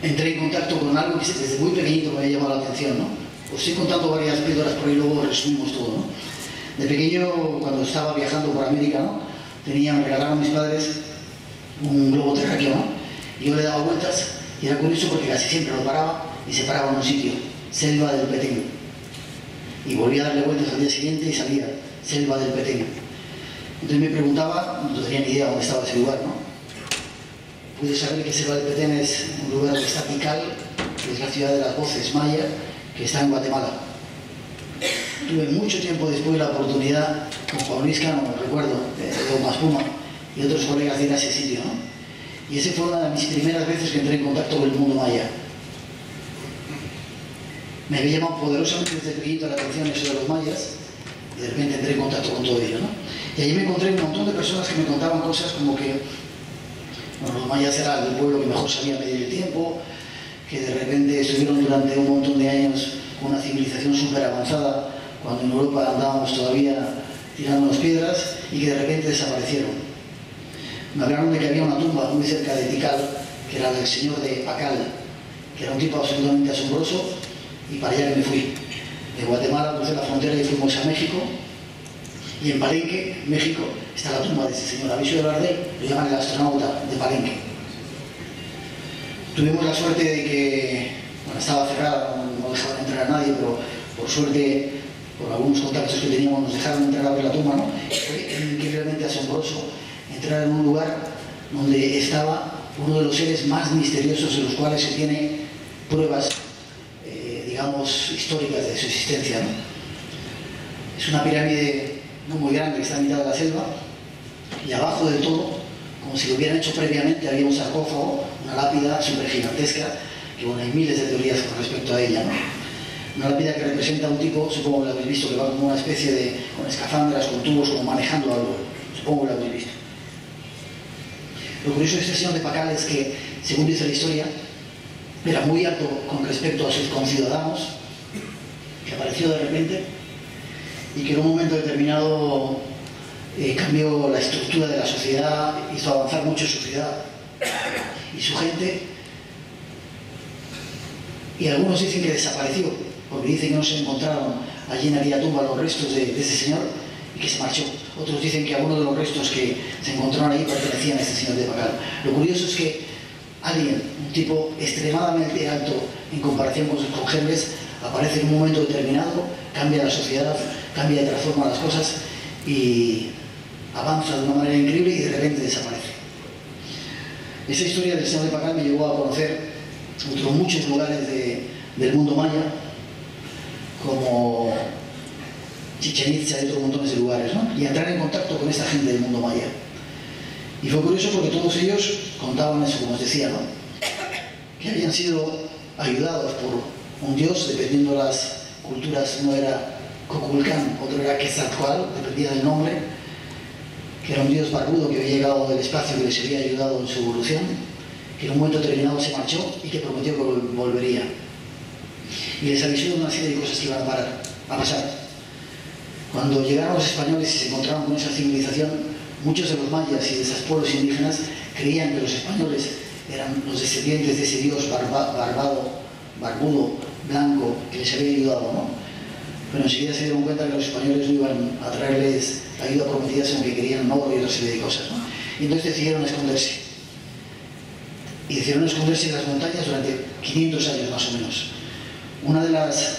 entré en contacto con algo que desde muy pequeñito me había llamado la atención, ¿no? Os estoy contando varias píldoras por ahí, luego resumimos todo, ¿no? De pequeño, cuando estaba viajando por América, ¿no? Me regalaron mis padres un globo terráqueo, ¿no? Y yo le daba vueltas y era curioso porque casi siempre lo paraba y se paraba en un sitio, Selva del Petén. Y volvía a darle vueltas al día siguiente y salía, Selva del Petén. Entonces me preguntaba, no tenía ni idea dónde estaba ese lugar, ¿no? Pude saber que Selva del Petén es un lugar que está Tikal, que es la ciudad de las voces maya, que está en Guatemala. Tuve mucho tiempo después la oportunidad, con Juan Luis Cano, me recuerdo, de Omaspuma, y otros colegas de ir a ese sitio, ¿no? Y esa fue una de mis primeras veces que entré en contacto con el mundo maya. Me había llamado poderosamente desde pequeñito la atención eso de los mayas, y de repente entré en contacto con todo ello, ¿no? Y allí me encontré un montón de personas que me contaban cosas como que, bueno, los mayas eran el pueblo que mejor sabía medir el tiempo, que de repente estuvieron durante un montón de años con una civilización súper avanzada, cuando en Europa andábamos todavía tirándonos piedras, y que de repente desaparecieron. Me hablaron de que había una tumba muy cerca de Tikal, que era del señor de Pacal, que era un tipo absolutamente asombroso, y para allá que me fui. De Guatemala crucé la frontera y fuimos a México, y en Palenque, México, está la tumba de ese señor. Habéis oído hablar de él, lo llaman el astronauta de Palenque. Tuvimos la suerte de que, bueno, estaba cerrada, no dejaban entrar a nadie, pero por suerte, por algunos contactos que teníamos, nos dejaron entrar a ver la tumba, ¿no? Fue increíblemente asombroso entrar en un lugar donde estaba uno de los seres más misteriosos de los cuales se tiene pruebas, digamos, históricas de su existencia, ¿no? Es una pirámide no muy grande que está en mitad de la selva, y abajo del todo, como si lo hubieran hecho previamente, había un sarcófago, una lápida súper gigantesca, que bueno, hay miles de teorías con respecto a ella, ¿no? Una lápida que representa a un tipo, supongo que lo habéis visto, que va como una especie de, con escafandras, con tubos, como manejando algo, supongo que lo habéis visto. Lo curioso de este señor de Pacal es que, según dice la historia, era muy alto con respecto a sus conciudadanos, que apareció de repente, y que en un momento determinado cambió la estructura de la sociedad, hizo avanzar mucho su ciudad y su gente, y algunos dicen que desapareció, porque dicen que no se encontraron allí en aquella tumba los restos de ese señor y que se marchó. Otros dicen que algunos de los restos que se encontraron allí pertenecían a este señor de Pacal. Lo curioso es que alguien, un tipo extremadamente alto en comparación con sus congéneres, aparece en un momento determinado, cambia la sociedad, cambia y transforma las cosas y avanza de una manera increíble y de repente desaparece. Esa historia del señor de Pacal me llevó a conocer otros muchos lugares del mundo maya, como Chichén Itzá y otros montones de lugares, ¿no? Y entrar en contacto con esta gente del mundo maya. Y fue curioso porque todos ellos contaban eso, como os decía, ¿no? Que habían sido ayudados por un dios, dependiendo de las culturas. Uno era Coculcán, otro era Quetzalcóatl, dependía del nombre, que era un dios barbudo que había llegado del espacio, que les había ayudado en su evolución, que en un momento determinado se marchó y que prometió que volvería. Y les avisó de una serie de cosas que iban a pasar. Cuando llegaron los españoles y se encontraron con esa civilización, muchos de los mayas y de esos pueblos indígenas creían que los españoles eran los descendientes de ese dios barbudo, blanco, que les había ayudado, ¿no? Pero enseguida se dieron cuenta que los españoles no iban a traerles ayuda prometida, sino que querían oro y otra serie de cosas, ¿no? Y entonces decidieron esconderse. Y decidieron esconderse en las montañas durante 500 años más o menos. Una de las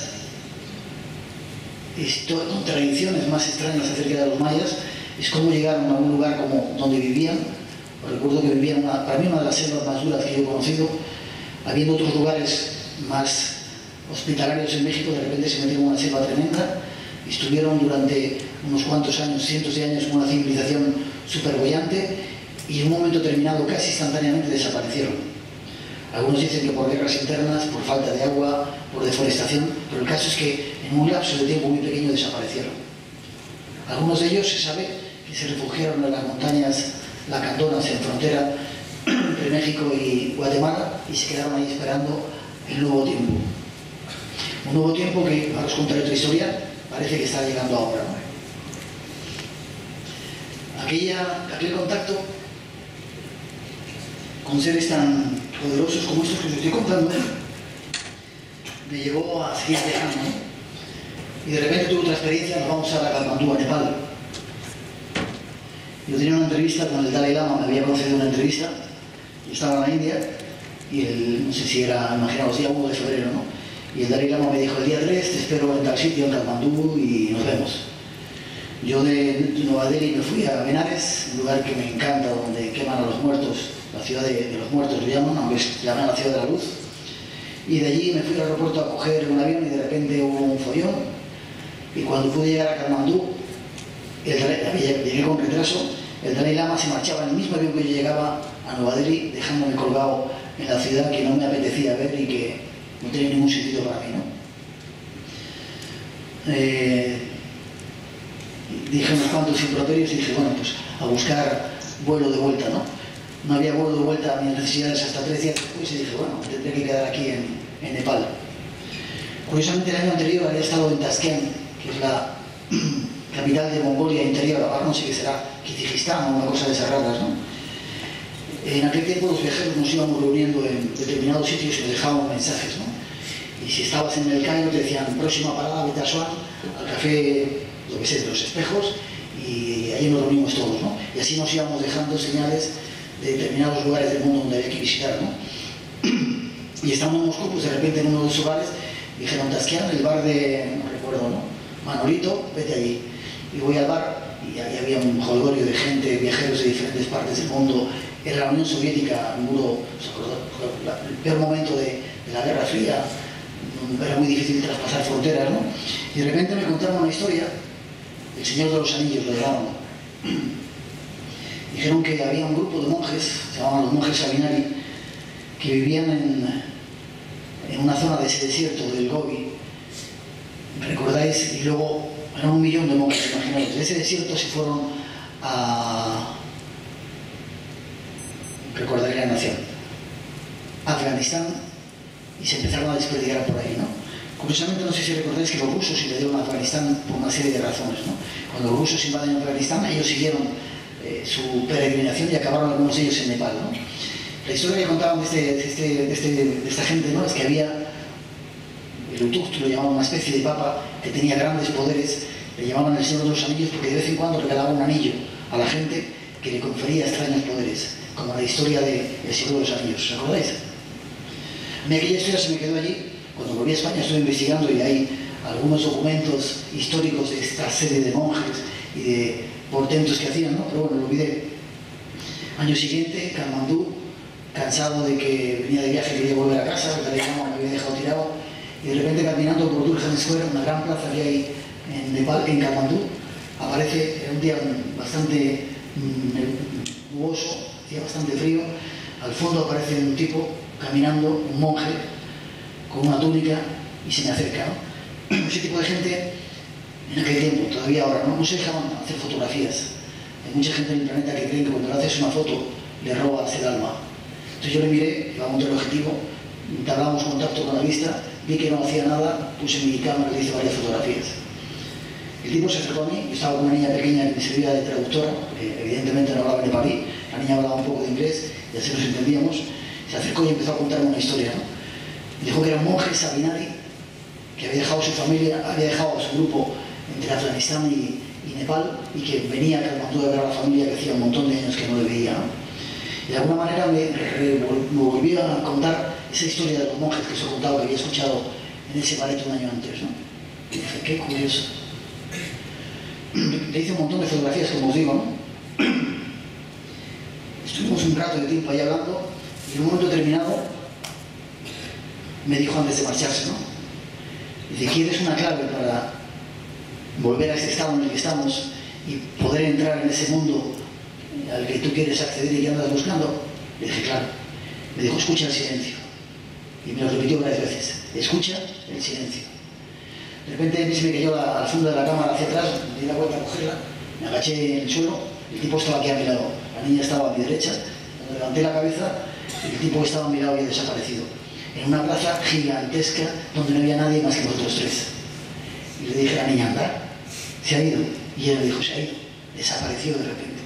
contradicciones más extrañas acerca de los mayas es cómo llegaron a un lugar como donde vivían. Os recuerdo que vivían, para mí, una de las selvas más duras que yo he conocido. Habiendo otros lugares más hospitalarios en México, de repente se metieron en una selva tremenda y estuvieron durante unos cuantos años, cientos de años, con una civilización súper boyante, y en un momento determinado, casi instantáneamente, desaparecieron. Algunos dicen que por guerras internas, por falta de agua, por deforestación, pero el caso es que en un lapso de tiempo muy pequeño desaparecieron. Algunos de ellos se sabe que se refugiaron en las montañas Lacandonas, en frontera entre México y Guatemala, y se quedaron ahí esperando el nuevo tiempo. Un nuevo tiempo que, ahora os contaré otra historia, parece que está llegando ahora, ¿no? Aquel contacto con seres tan poderosos como estos que os estoy contando me llevó a seguir viajando, ¿no? Y de repente tuve otra experiencia. Nos vamos a Katmandú, a Nepal. Yo tenía una entrevista con el Dalai Lama, me había concedido una entrevista. Yo estaba en la India y no sé si era, imaginaos, día 1 de febrero, ¿no? Y el Dalai Lama me dijo: el día 3 te espero en tal sitio, en Katmandú, y nos vemos. Yo de Nueva Delhi me fui a Benares, un lugar que me encanta, donde queman a los muertos, la ciudad de los muertos lo llaman, aunque se llama la ciudad de la luz. Y de allí me fui al aeropuerto a coger un avión y de repente hubo un follón. Y cuando pude llegar a Katmandú, llegué con retraso, el Dalai Lama se marchaba en el mismo avión que yo llegaba a Nueva Delhi, dejándome colgado en la ciudad que no me apetecía ver y que no tenía ningún sentido para mí, ¿no? Dije unos cuantos improperios y dije, bueno, pues a buscar vuelo de vuelta, ¿no? No había vuelo de vuelta a mis necesidades hasta 3 días después y dije, bueno, tendré que quedar aquí en Nepal. Curiosamente, el año anterior había estado en Tashkent, que es la capital de Mongolia interior, ahora no sé qué será, Kirguistán o una cosa de esas raras, ¿no? En aquel tiempo los viajeros nos íbamos reuniendo en determinados sitios y nos dejaban mensajes, ¿no? Y si estabas en el Cairo te decían, próxima parada, vete a Asuán, al café, lo que sé, de los espejos, y allí nos reunimos todos, ¿no? Y así nos íbamos dejando señales de determinados lugares del mundo donde había que visitar, ¿no? Y estando en Moscú, pues de repente en uno de esos bares dijeron, Tasquián, el bar de, no recuerdo, ¿no? Manolito, vete allí. Y voy al bar y ahí había un jolgorio de gente, viajeros de diferentes partes del mundo. Era la Unión Soviética, el muro, el peor momento de la Guerra Fría, era muy difícil traspasar fronteras, ¿no? Y de repente me contaron una historia, el Señor de los Anillos lo llamaban. Dijeron que había un grupo de monjes, se llamaban los monjes Sabinari, que vivían en una zona de ese desierto del Gobi, ¿recordáis? Y luego eran 1 millón de monjes, imaginaos. De ese desierto se fueron a, recordaré la nación, Afganistán, y se empezaron a desperdigar por ahí, ¿no? Curiosamente, no sé si recordáis que los rusos invadieron Afganistán por una serie de razones, ¿no? Cuando los rusos invaden Afganistán, ellos siguieron su peregrinación y acabaron algunos de ellos en Nepal, ¿no? La historia que contaban de esta gente, ¿no? Es que había el Utuktu, lo llamaban una especie de papa que tenía grandes poderes, le llamaban el Señor de los Anillos porque de vez en cuando regalaba un anillo a la gente que le confería extraños poderes, como la historia del Señor de los Anillos, ¿os acordáis? A mí aquella historia se me quedó allí. Cuando volví a España estuve investigando y hay algunos documentos históricos de esta serie de monjes y de portentos que hacían, ¿no? Pero bueno, lo olvidé. Año siguiente, Katmandú, cansado de que venía de viaje, quería volver a casa, el teléfono me había dejado tirado, y de repente caminando por Durhan Square, una gran plaza que hay en Nepal, en Katmandú, aparece, era un día bastante nuboso, hacía bastante frío, al fondo aparece un tipo caminando, un monje, con una túnica, y se me acerca, ¿no? Ese tipo de gente, en aquel tiempo, todavía ahora, no se dejaban hacer fotografías. Hay mucha gente en el planeta que cree que cuando le haces una foto, le robas el alma. Entonces yo le miré, iba a montar el objetivo, entablamos contacto con la vista, vi que no hacía nada, puse mi cámara y le hice varias fotografías. El tipo se acercó a mí, yo estaba con una niña pequeña que me servía de traductora, evidentemente no hablaba nepalí, la niña hablaba un poco de inglés y así nos entendíamos. Se acercó y empezó a contarme una historia, ¿no? Dijo que era un monje Sabinari que había dejado a su familia, había dejado a su grupo entre Afganistán y Nepal y que venía a Katmandú a ver a la familia que hacía un montón de años que no le veía, ¿no? Y de alguna manera me volví a contar esa historia de los monjes que os he contado, que había escuchado en ese ballet un año antes, ¿no? Y dije, qué curioso. Le hice un montón de fotografías, como os digo, ¿no? Estuvimos un rato de tiempo ahí hablando y en un momento determinado me dijo antes de marcharse, ¿no? Dice, ¿quieres una clave para volver a ese estado en el que estamos y poder entrar en ese mundo al que tú quieres acceder y que andas buscando? Le dije, claro. Me dijo, escucha el silencio. Y me lo repitió varias veces. Escucha el silencio. De repente a mí se me cayó al fondo de la cámara hacia atrás, me di la vuelta a cogerla, me agaché en el suelo, el tipo estaba aquí a mi lado, la niña estaba a mi derecha, cuando levanté la cabeza, el tipo que estaba a mi lado había desaparecido. En una plaza gigantesca donde no había nadie más que nosotros tres. Y le dije a la niña, anda, se ha ido. Y ella me dijo, se ha ido, desapareció de repente.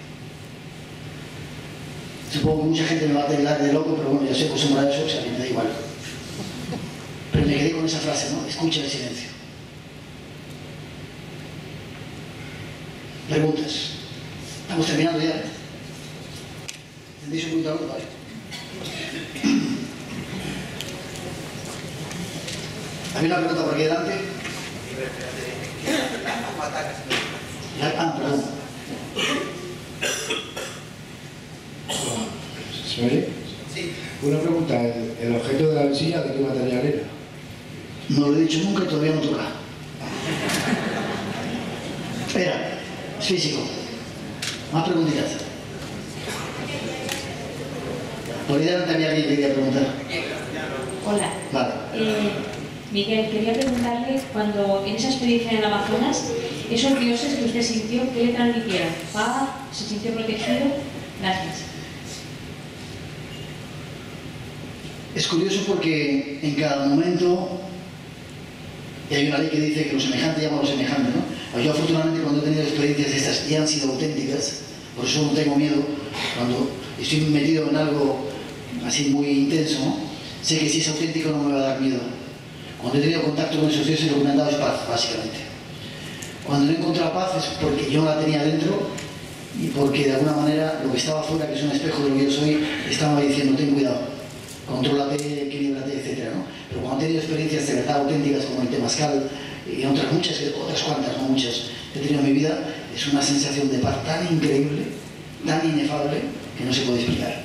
Supongo que mucha gente me va a tildar de loco, pero bueno, yo soy acostumbrado a eso, o sea, me da igual. Pero me quedé con esa frase, ¿no? Escucha el silencio. Preguntas. Estamos terminando ya. ¿Entendéis un poquito algo? Vale. ¿Había una pregunta por aquí delante? Perdón. ¿Se oye? Sí. Una pregunta, ¿el objeto de la visilla de qué material era? No lo he dicho nunca y todavía no toca. Espera, es físico. Más preguntitas. Por ahí delante había alguien que quería preguntar. Hola. Vale. Miguel, quería preguntarle, cuando en esa experiencia en el Amazonas, esos dioses que usted sintió, ¿qué le transmitieron? ¿Paz? ¿Se sintió protegido? Gracias. Es curioso porque en cada momento, y hay una ley que dice que lo semejante llama a lo semejante, ¿no? Yo afortunadamente cuando he tenido experiencias estas y han sido auténticas, por eso no tengo miedo, cuando estoy metido en algo así muy intenso, ¿no? Sé que si es auténtico no me va a dar miedo. Cuando he tenido contacto con esos dioses lo que me han dado es paz, básicamente. Cuando no he encontrado paz es porque yo no la tenía dentro y porque de alguna manera lo que estaba afuera, que es un espejo de lo que yo soy, estaba diciendo, ten cuidado, contrólate, equilíbrate, etc. he tenido experiencias de verdad auténticas como el temazcal y otras cuantas, no muchas, que he tenido en mi vida, es una sensación de paz tan increíble, tan inefable, que no se puede explicar.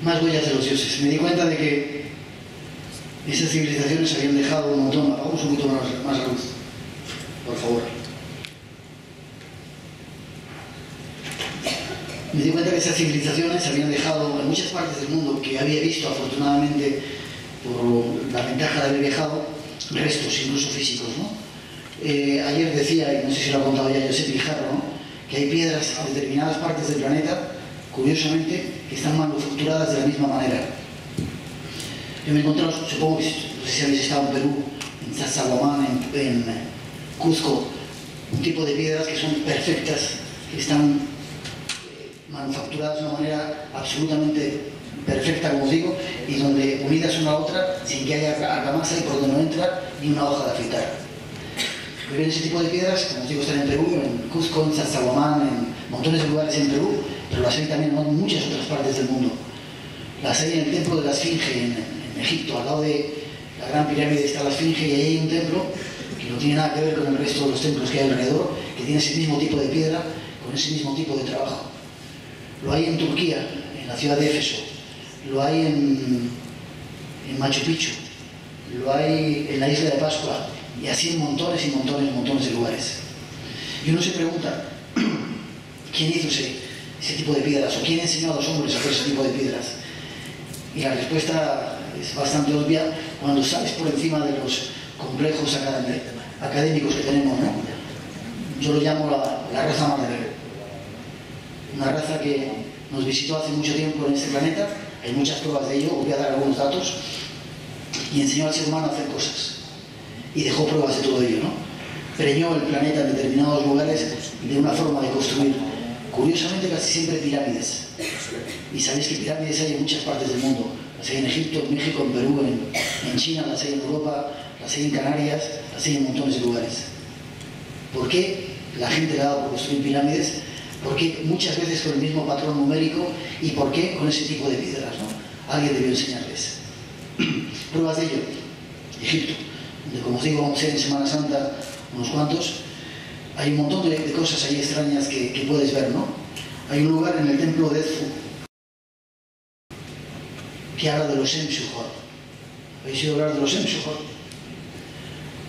Más huellas de los dioses. Me di cuenta de que esas civilizaciones habían dejado un montón. Apagamos un poquito más la luz, por favor. Me di cuenta que esas civilizaciones habían dejado en muchas partes del mundo, que había visto afortunadamente por la ventaja de haber viajado, restos incluso físicos, ¿no? Ayer decía, y no sé si lo ha contado ya Josep Guijarro, ¿no?, que hay piedras en determinadas partes del planeta, curiosamente, que están manufacturadas de la misma manera. Yo me he encontrado, supongo que no sé si habéis estado en Perú, en Sacsayhuamán, en Cuzco, un tipo de piedras que son perfectas, que están manufacturadas de una manera absolutamente perfecta, como os digo, y donde unidas una a otra, sin que haya argamasa y por donde no entra ni una hoja de afeitar. Ven ese tipo de piedras, como os digo, están en Perú, en Cuzco, en Sacsayhuamán, en montones de lugares en Perú, pero las hay también en muchas otras partes del mundo. Las hay en el templo de la Esfinge, en Egipto, al lado de la gran pirámide está la Esfinge, y ahí hay un templo que no tiene nada que ver con el resto de los templos que hay alrededor, que tiene ese mismo tipo de piedra, con ese mismo tipo de trabajo. Lo hay en Turquía, en la ciudad de Éfeso, lo hay en Machu Picchu, lo hay en la isla de Pascua, y así en montones y montones y montones de lugares. Y uno se pregunta, ¿quién hizo ese tipo de piedras? ¿O quién enseñó a los hombres a hacer ese tipo de piedras? Y la respuesta es bastante obvia cuando sales por encima de los complejos académicos que tenemos, ¿no? Yo lo llamo la raza madre. Una raza que nos visitó hace mucho tiempo en este planeta, hay muchas pruebas de ello, os voy a dar algunos datos, y enseñó al ser humano a hacer cosas. Y dejó pruebas de todo ello, ¿no? Preñó el planeta en determinados lugares de una forma de construir. Curiosamente, casi siempre pirámides. Y sabéis que pirámides hay en muchas partes del mundo. Las hay en Egipto, en México, en Perú, en China, las hay en Europa, las hay en Canarias, las hay en montones de lugares. ¿Por qué la gente le ha dado por construir pirámides? ¿Por qué muchas veces con el mismo patrón numérico? ¿Y por qué con ese tipo de piedras, ¿no? Alguien debió enseñarles. Pruebas de ello. Egipto, donde, como os digo, vamos a ir en Semana Santa unos cuantos. Hay un montón de cosas ahí extrañas que puedes ver, ¿no? Hay un lugar en el templo de Edfu que habla de los Semsuhor. ¿Habéis oído hablar de los Semsuhor?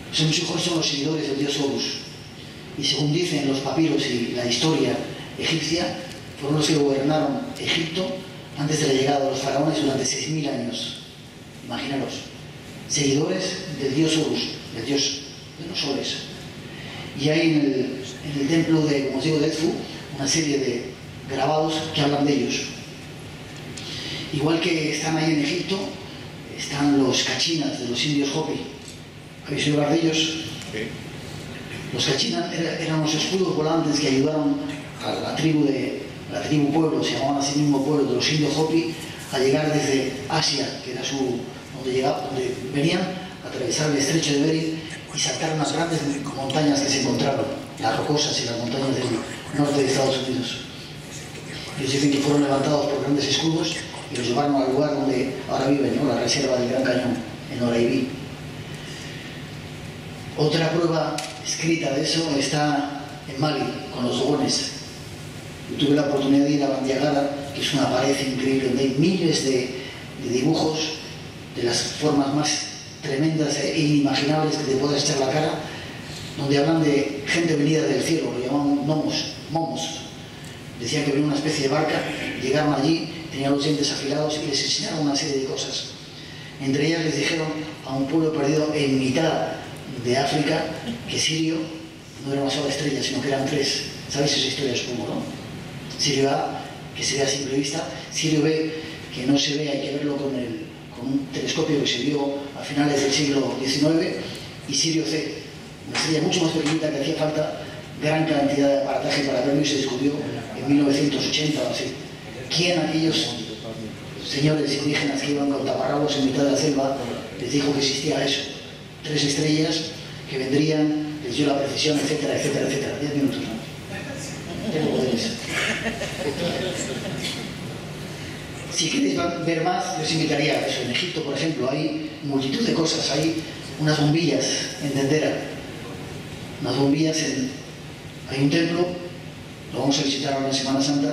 Los Semsuhor son los seguidores del dios Horus. Y según dicen los papiros y la historia egipcia, fueron los que gobernaron Egipto antes de la llegada de los faraones durante 6.000 años. Imaginaros, seguidores del dios Horus, del dios de los soles. Y hay en el templo de, como os digo, de Edfu, una serie de grabados que hablan de ellos. Igual que están ahí en Egipto, están los cachinas de los indios Hopi. ¿Habéis oído hablar de ellos? Sí. Los cachinas eran los escudos volantes que ayudaron a la tribu pueblo, se llamaban así mismo pueblo, de los indios Hopi, a llegar desde Asia, que era donde venían, a atravesar el estrecho de Bering y saltar unas grandes montañas que se encontraron, las rocosas y las montañas del norte de Estados Unidos. Ellos dicen que fueron levantados por grandes escudos y los llevaron al lugar donde ahora viven, ¿no?, la reserva del Gran Cañón, en Oraibí. Otra prueba escrita de eso está en Mali, con los dogones. Yo tuve la oportunidad de ir a Bandiagara, que es una pared increíble, donde hay miles de dibujos de las formas más tremendas e inimaginables que te puedas echar la cara, donde hablan de gente venida del cielo, lo llamaban momos. Decían que venía una especie de barca, llegaron allí, tenían los dientes afilados y les enseñaron una serie de cosas. Entre ellas les dijeron a un pueblo perdido en mitad de África que Sirio no era una sola estrella, sino que eran tres. ¿Sabéis esa historia, supongo, no? Sirio A, que se ve a simple vista; Sirio B, que no se ve, hay que verlo con un telescopio que se vio a finales del siglo XIX; y Sirio C, una estrella mucho más pequeñita que hacía falta gran cantidad de aparataje para verlo, y se descubrió en 1980 o así. ¿Quién aquellos señores indígenas que iban con taparrabos en mitad de la selva les dijo que existía eso? 3 estrellas que vendrían, les dio la precisión, etcétera, etcétera, etcétera. 10 minutos, ¿no? Tengo poderes. Si queréis ver más, os invitaría a eso. En Egipto, por ejemplo, hay multitud de cosas. Hay unas bombillas en Dendera, unas bombillas hay un templo, lo vamos a visitar ahora en Semana Santa,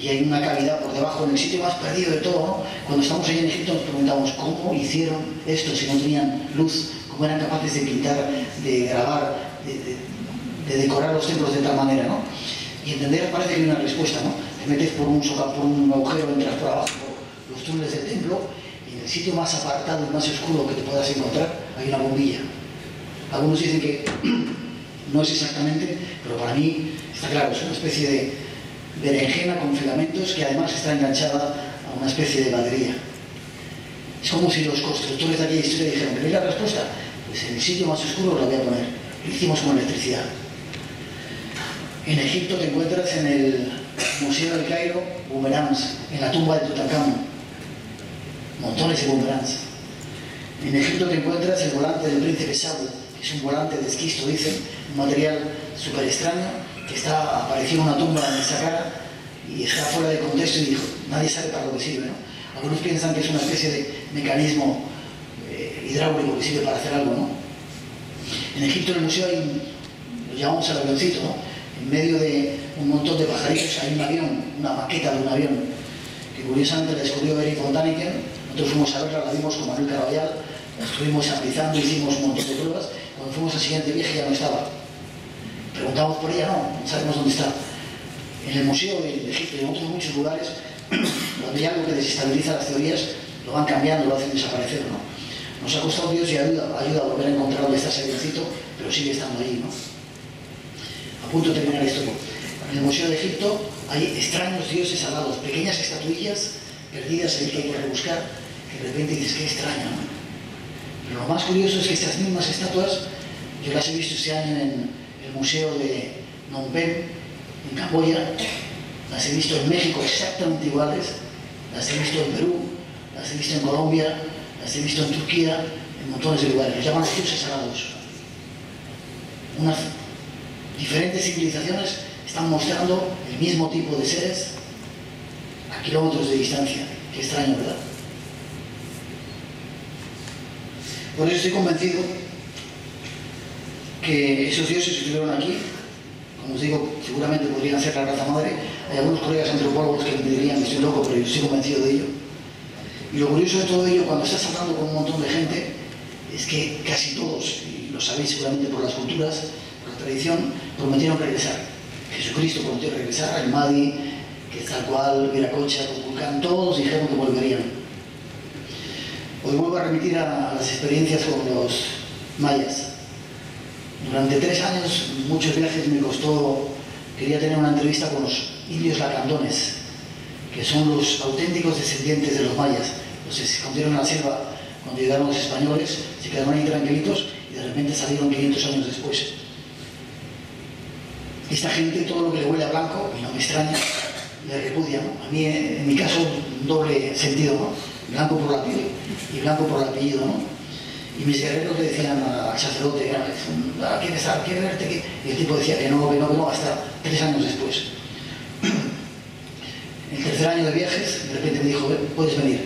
y hay una cavidad por debajo, en el sitio más perdido de todo, ¿no? Cuando estamos ahí en Egipto nos preguntamos cómo hicieron esto si no tenían luz, cómo eran capaces de pintar, de grabar, de decorar los templos de tal manera, ¿no? Y entender parece que hay una respuesta, ¿no? Te metes por un agujero, entras por abajo por los túneles del templo, y en el sitio más apartado y más oscuro que te puedas encontrar hay una bombilla. Algunos dicen que no es exactamente, pero para mí está claro, es una especie de berenjena con filamentos que además está enganchada a una especie de batería. Es como si los constructores de aquella historia dijeron, ¿queréis la respuesta? Pues en el sitio más oscuro la voy a poner. Lo hicimos con electricidad. En Egipto te encuentras en el Museo del Cairo boomerangs, en la tumba de Tutankamón. Montones de boomerangs. En Egipto te encuentras el volante del príncipe Sabu, que es un volante de esquisto, dicen, un material súper extraño, que apareció en una tumba en el Saqqara y está fuera de contexto y dijo, nadie sabe para lo que sirve, ¿no? Algunos piensan que es una especie de mecanismo hidráulico que sirve para hacer algo, ¿no? En Egipto en el museo hay lo llamamos el avioncito, ¿no? En medio de un montón de pajaritos hay un avión, una maqueta de un avión, que curiosamente la descubrió Erich von Däniken. Nosotros fuimos a verla, la vimos con Manuel Caraballal, la estuvimos analizando, hicimos un montón de pruebas. Cuando fuimos al siguiente viaje ya no estaba. Preguntamos por ella, no sabemos dónde está. En el museo de Egipto y en otros muchos lugares, donde hay algo que desestabiliza las teorías, lo van cambiando, lo hacen desaparecer, ¿no? Nos ha costado Dios y ayuda a volver a encontrar dónde está ese avioncito, pero sigue estando ahí, ¿no? A punto de terminar esto. En el Museo de Egipto hay extraños dioses alados, pequeñas estatuillas perdidas que hay que rebuscar, que de repente dices, qué extraño, ¿no? Pero lo más curioso es que estas mismas estatuas, yo las he visto este año en el Museo de Phnom Penh, en Camboya, las he visto en México exactamente iguales, las he visto en Perú, las he visto en Colombia, las he visto en Turquía, en montones de lugares. Los llaman los dioses alados. Unas diferentes civilizaciones están mostrando el mismo tipo de seres a kilómetros de distancia. Qué extraño, ¿verdad? Por eso estoy convencido que esos dioses que estuvieron aquí, como os digo, seguramente podrían ser la raza madre. Hay algunos colegas antropólogos que me dirían que estoy loco, pero yo estoy convencido de ello. Y lo curioso de todo ello, cuando estás hablando con un montón de gente, es que casi todos, y lo sabéis seguramente por las culturas, por la tradición, prometieron regresar. Jesucristo prometió regresar, el Mahdi, que tal cual, Viracocha, Kukulcán, todos dijeron que volverían. Hoy vuelvo a remitir a las experiencias con los mayas. Durante 3 años, muchos viajes me costó, quería tener una entrevista con los indios lacandones, que son los auténticos descendientes de los mayas. Los que se escondieron en la selva cuando llegaron los españoles, se quedaron ahí tranquilitos y de repente salieron 500 años después. Esta gente, todo lo que le huele a blanco, y no me extraña, le repudia, ¿no? A mí, en mi caso, un doble sentido, ¿no? Blanco por la piel y blanco por el apellido, ¿no? Y mis guerreros le decían al sacerdote, ¿quiere verte? Y el tipo decía que no, hasta 3 años después. El tercer año de viajes, de repente me dijo, puedes venir.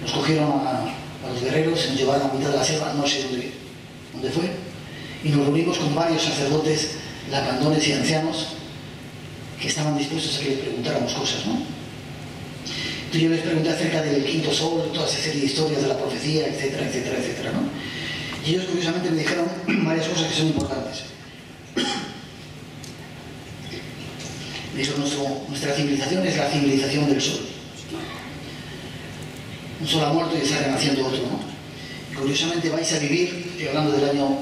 Nos cogieron a los guerreros, se nos llevaron a mitad de la selva, no sé dónde fue, y nos reunimos con varios sacerdotes, lacandones y ancianos, que estaban dispuestos a que les preguntáramos cosas, ¿no? Entonces yo les pregunté acerca del quinto sol, toda esa serie de historias de la profecía, etcétera, etcétera, etcétera, ¿no? Y ellos curiosamente me dijeron varias cosas que son importantes. Me dijo, nuestra civilización es la civilización del sol. Un sol ha muerto y está renaciendo otro, ¿no? Y curiosamente vais a vivir, estoy hablando del año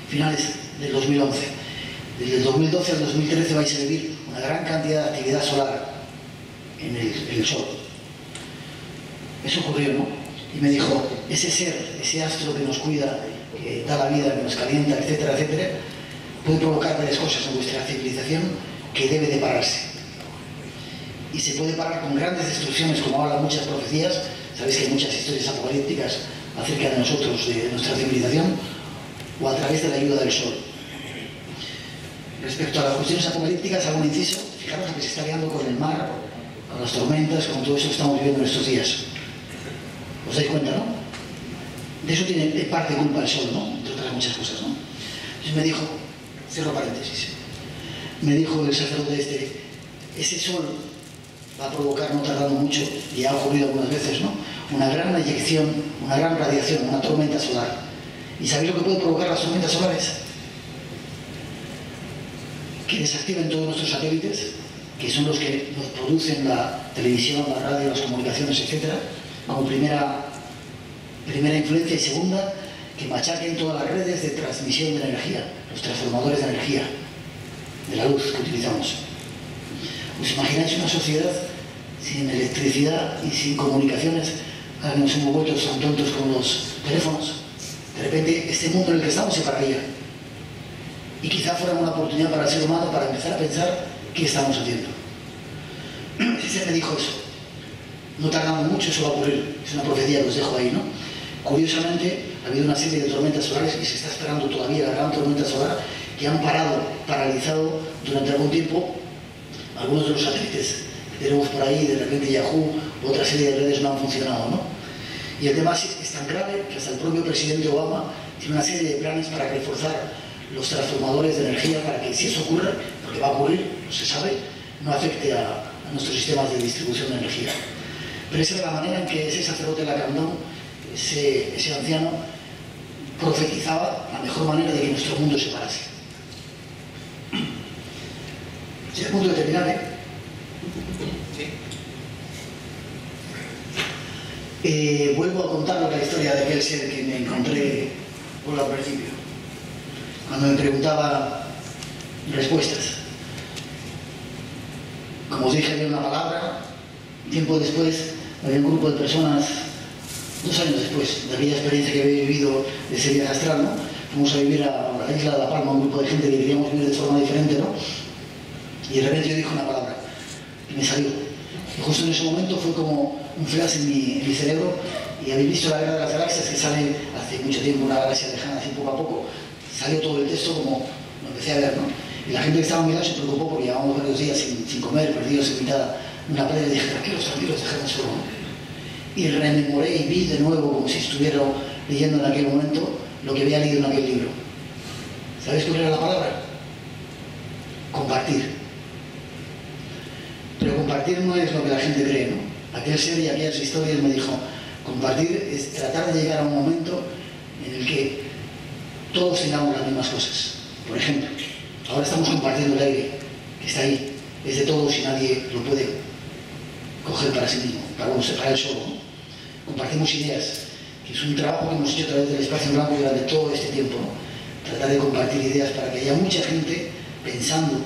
finales del 2011, desde el 2012 al 2013 vais a vivir una gran cantidad de actividad solar en el sol. Eso ocurrió, ¿no? Y me dijo, ese ser, ese astro que nos cuida, que da la vida, que nos calienta, etcétera, etcétera, puede provocar varias cosas en vuestra civilización que debe de pararse. Y se puede parar con grandes destrucciones, como hablan muchas profecías. Sabéis que hay muchas historias apocalípticas acerca de nosotros, de nuestra civilización, o a través de la ayuda del sol. Respecto a las cuestiones apocalípticas, hago un inciso. Fijaros lo que se está liando con el mar, a las tormentas, con todo eso que estamos viviendo en estos días. ¿Os dais cuenta, no? De eso tiene en parte culpa el sol, ¿no? Entre otras muchas cosas, ¿no? Entonces me dijo, cierro paréntesis, me dijo el sacerdote ese sol va a provocar, no tardando mucho, y ha ocurrido algunas veces, ¿no?, una gran eyección, una gran radiación, una tormenta solar. ¿Y sabéis lo que puede provocar las tormentas solares? Que desactiven todos nuestros satélites, que son los que nos producen la televisión, la radio, las comunicaciones, etc., como primera influencia, y segunda, que machaquen todas las redes de transmisión de energía, los transformadores de energía, de la luz que utilizamos. ¿Os imagináis una sociedad sin electricidad y sin comunicaciones? Ahora nos hemos vuelto tan tontos con los teléfonos. De repente este mundo en el que estamos se pararía. Y quizá fuera una oportunidad para el ser humano para empezar a pensar qué estamos haciendo. Ese me dijo eso. No tardamos mucho, eso va a ocurrir. Es una profecía que os dejo ahí, ¿no? Curiosamente, ha habido una serie de tormentas solares y se está esperando todavía la gran tormenta solar, que han paralizado durante algún tiempo algunos de los satélites que tenemos por ahí. De repente Yahoo u otra serie de redes no han funcionado, ¿no? Y el tema es tan grave que hasta el propio presidente Obama tiene una serie de planes para reforzar los transformadores de energía para que, si eso ocurre, porque va a ocurrir, no se sabe, no afecte a nuestros sistemas de distribución de energía. Pero esa era la manera en que ese sacerdote Lacandón, ese anciano, profetizaba la mejor manera de que nuestro mundo se parase. Estoy a punto de terminar, ¿eh? Vuelvo a contar la historia de aquel ser que me encontré por al principio, cuando me preguntaba respuestas. Como os dije, había una palabra. Tiempo después había un grupo de personas, 2 años después de aquella experiencia que había vivido de ese viaje astral, ¿no? Fuimos a vivir a la isla de La Palma, un grupo de gente que queríamos vivir de forma diferente, ¿no? Y de repente yo dije una palabra y me salió. Y justo en ese momento fue como un flash en mi cerebro. Y habéis visto la Guerra de las Galaxias, que sale hace mucho tiempo, una galaxia lejana, así poco a poco. Salió todo el texto como lo empecé a ver, ¿no? Y la gente que estaba a mi lado se preocupó porque llevábamos varios días sin comer, perdidos en mitad de una playa, y dije, tranquilos, dejadme solo, ¿no? Y rememoré y vi de nuevo, como si estuviera leyendo en aquel momento, lo que había leído en aquel libro. ¿Sabéis cuál era la palabra? Compartir. Pero compartir no es lo que la gente cree, ¿no? Aquel ser y aquellas historias me dijo, compartir es tratar de llegar a un momento en el que todos tengamos las mismas cosas. Por ejemplo, ahora estamos compartiendo el aire, que está ahí, es de todos y nadie lo puede coger para sí mismo, para él solo, ¿no? Compartimos ideas, que es un trabajo que hemos hecho a través del espacio en blanco durante todo este tiempo, ¿no? Tratar de compartir ideas para que haya mucha gente pensando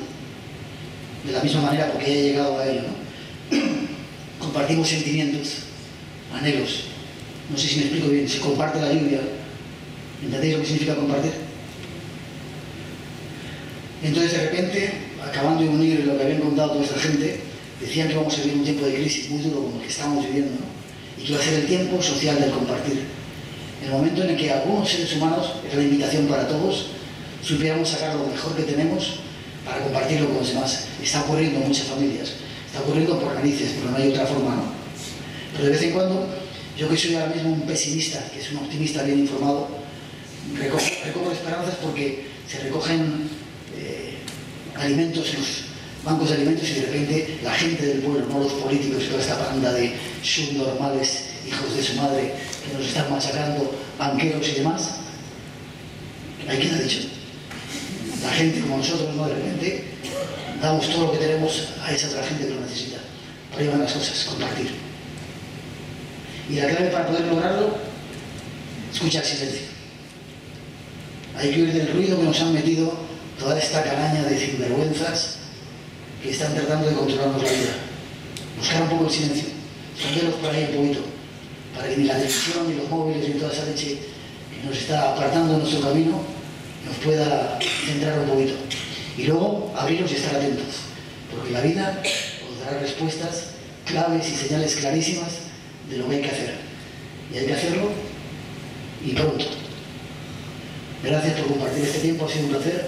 de la misma manera porque haya llegado a ello, ¿no? Compartimos sentimientos, anhelos. No sé si me explico bien. Se comparte la lluvia. ¿Entendéis lo que significa compartir? Entonces, de repente, acabando de unir lo que habían contado toda esta gente, decían que vamos a vivir un tiempo de crisis muy duro como el que estamos viviendo, ¿no? Y que iba a ser el tiempo social del compartir. El momento en el que algunos seres humanos, es la invitación para todos, supiéramos sacar lo mejor que tenemos para compartirlo con los demás. Está ocurriendo en muchas familias. Está ocurriendo por narices, pero no hay otra forma, ¿no? Pero de vez en cuando, yo que soy ahora mismo un pesimista, que es un optimista bien informado, recojo esperanzas porque se recogen alimentos en los bancos de alimentos y de repente la gente del pueblo, no los políticos, toda esta banda de subnormales, hijos de su madre, que nos están machacando, banqueros y demás, ahí queda dicho. La gente como nosotros, ¿no? De repente damos todo lo que tenemos a esa otra gente que lo necesita. Por ahí van las cosas, compartir. Y la clave para poder lograrlo, escuchar silencio. Hay que huir del ruido que nos han metido toda esta caraña de sinvergüenzas que están tratando de controlarnos la vida. Buscar un poco el silencio, esconderlos por ahí un poquito, para que ni la televisión, ni los móviles, ni toda esa leche que nos está apartando de nuestro camino, nos pueda centrar un poquito. Y luego abrirlos y estar atentos, porque la vida os dará respuestas claves y señales clarísimas de lo que hay que hacer. Y hay que hacerlo y pronto. Gracias por compartir este tiempo, ha sido un placer.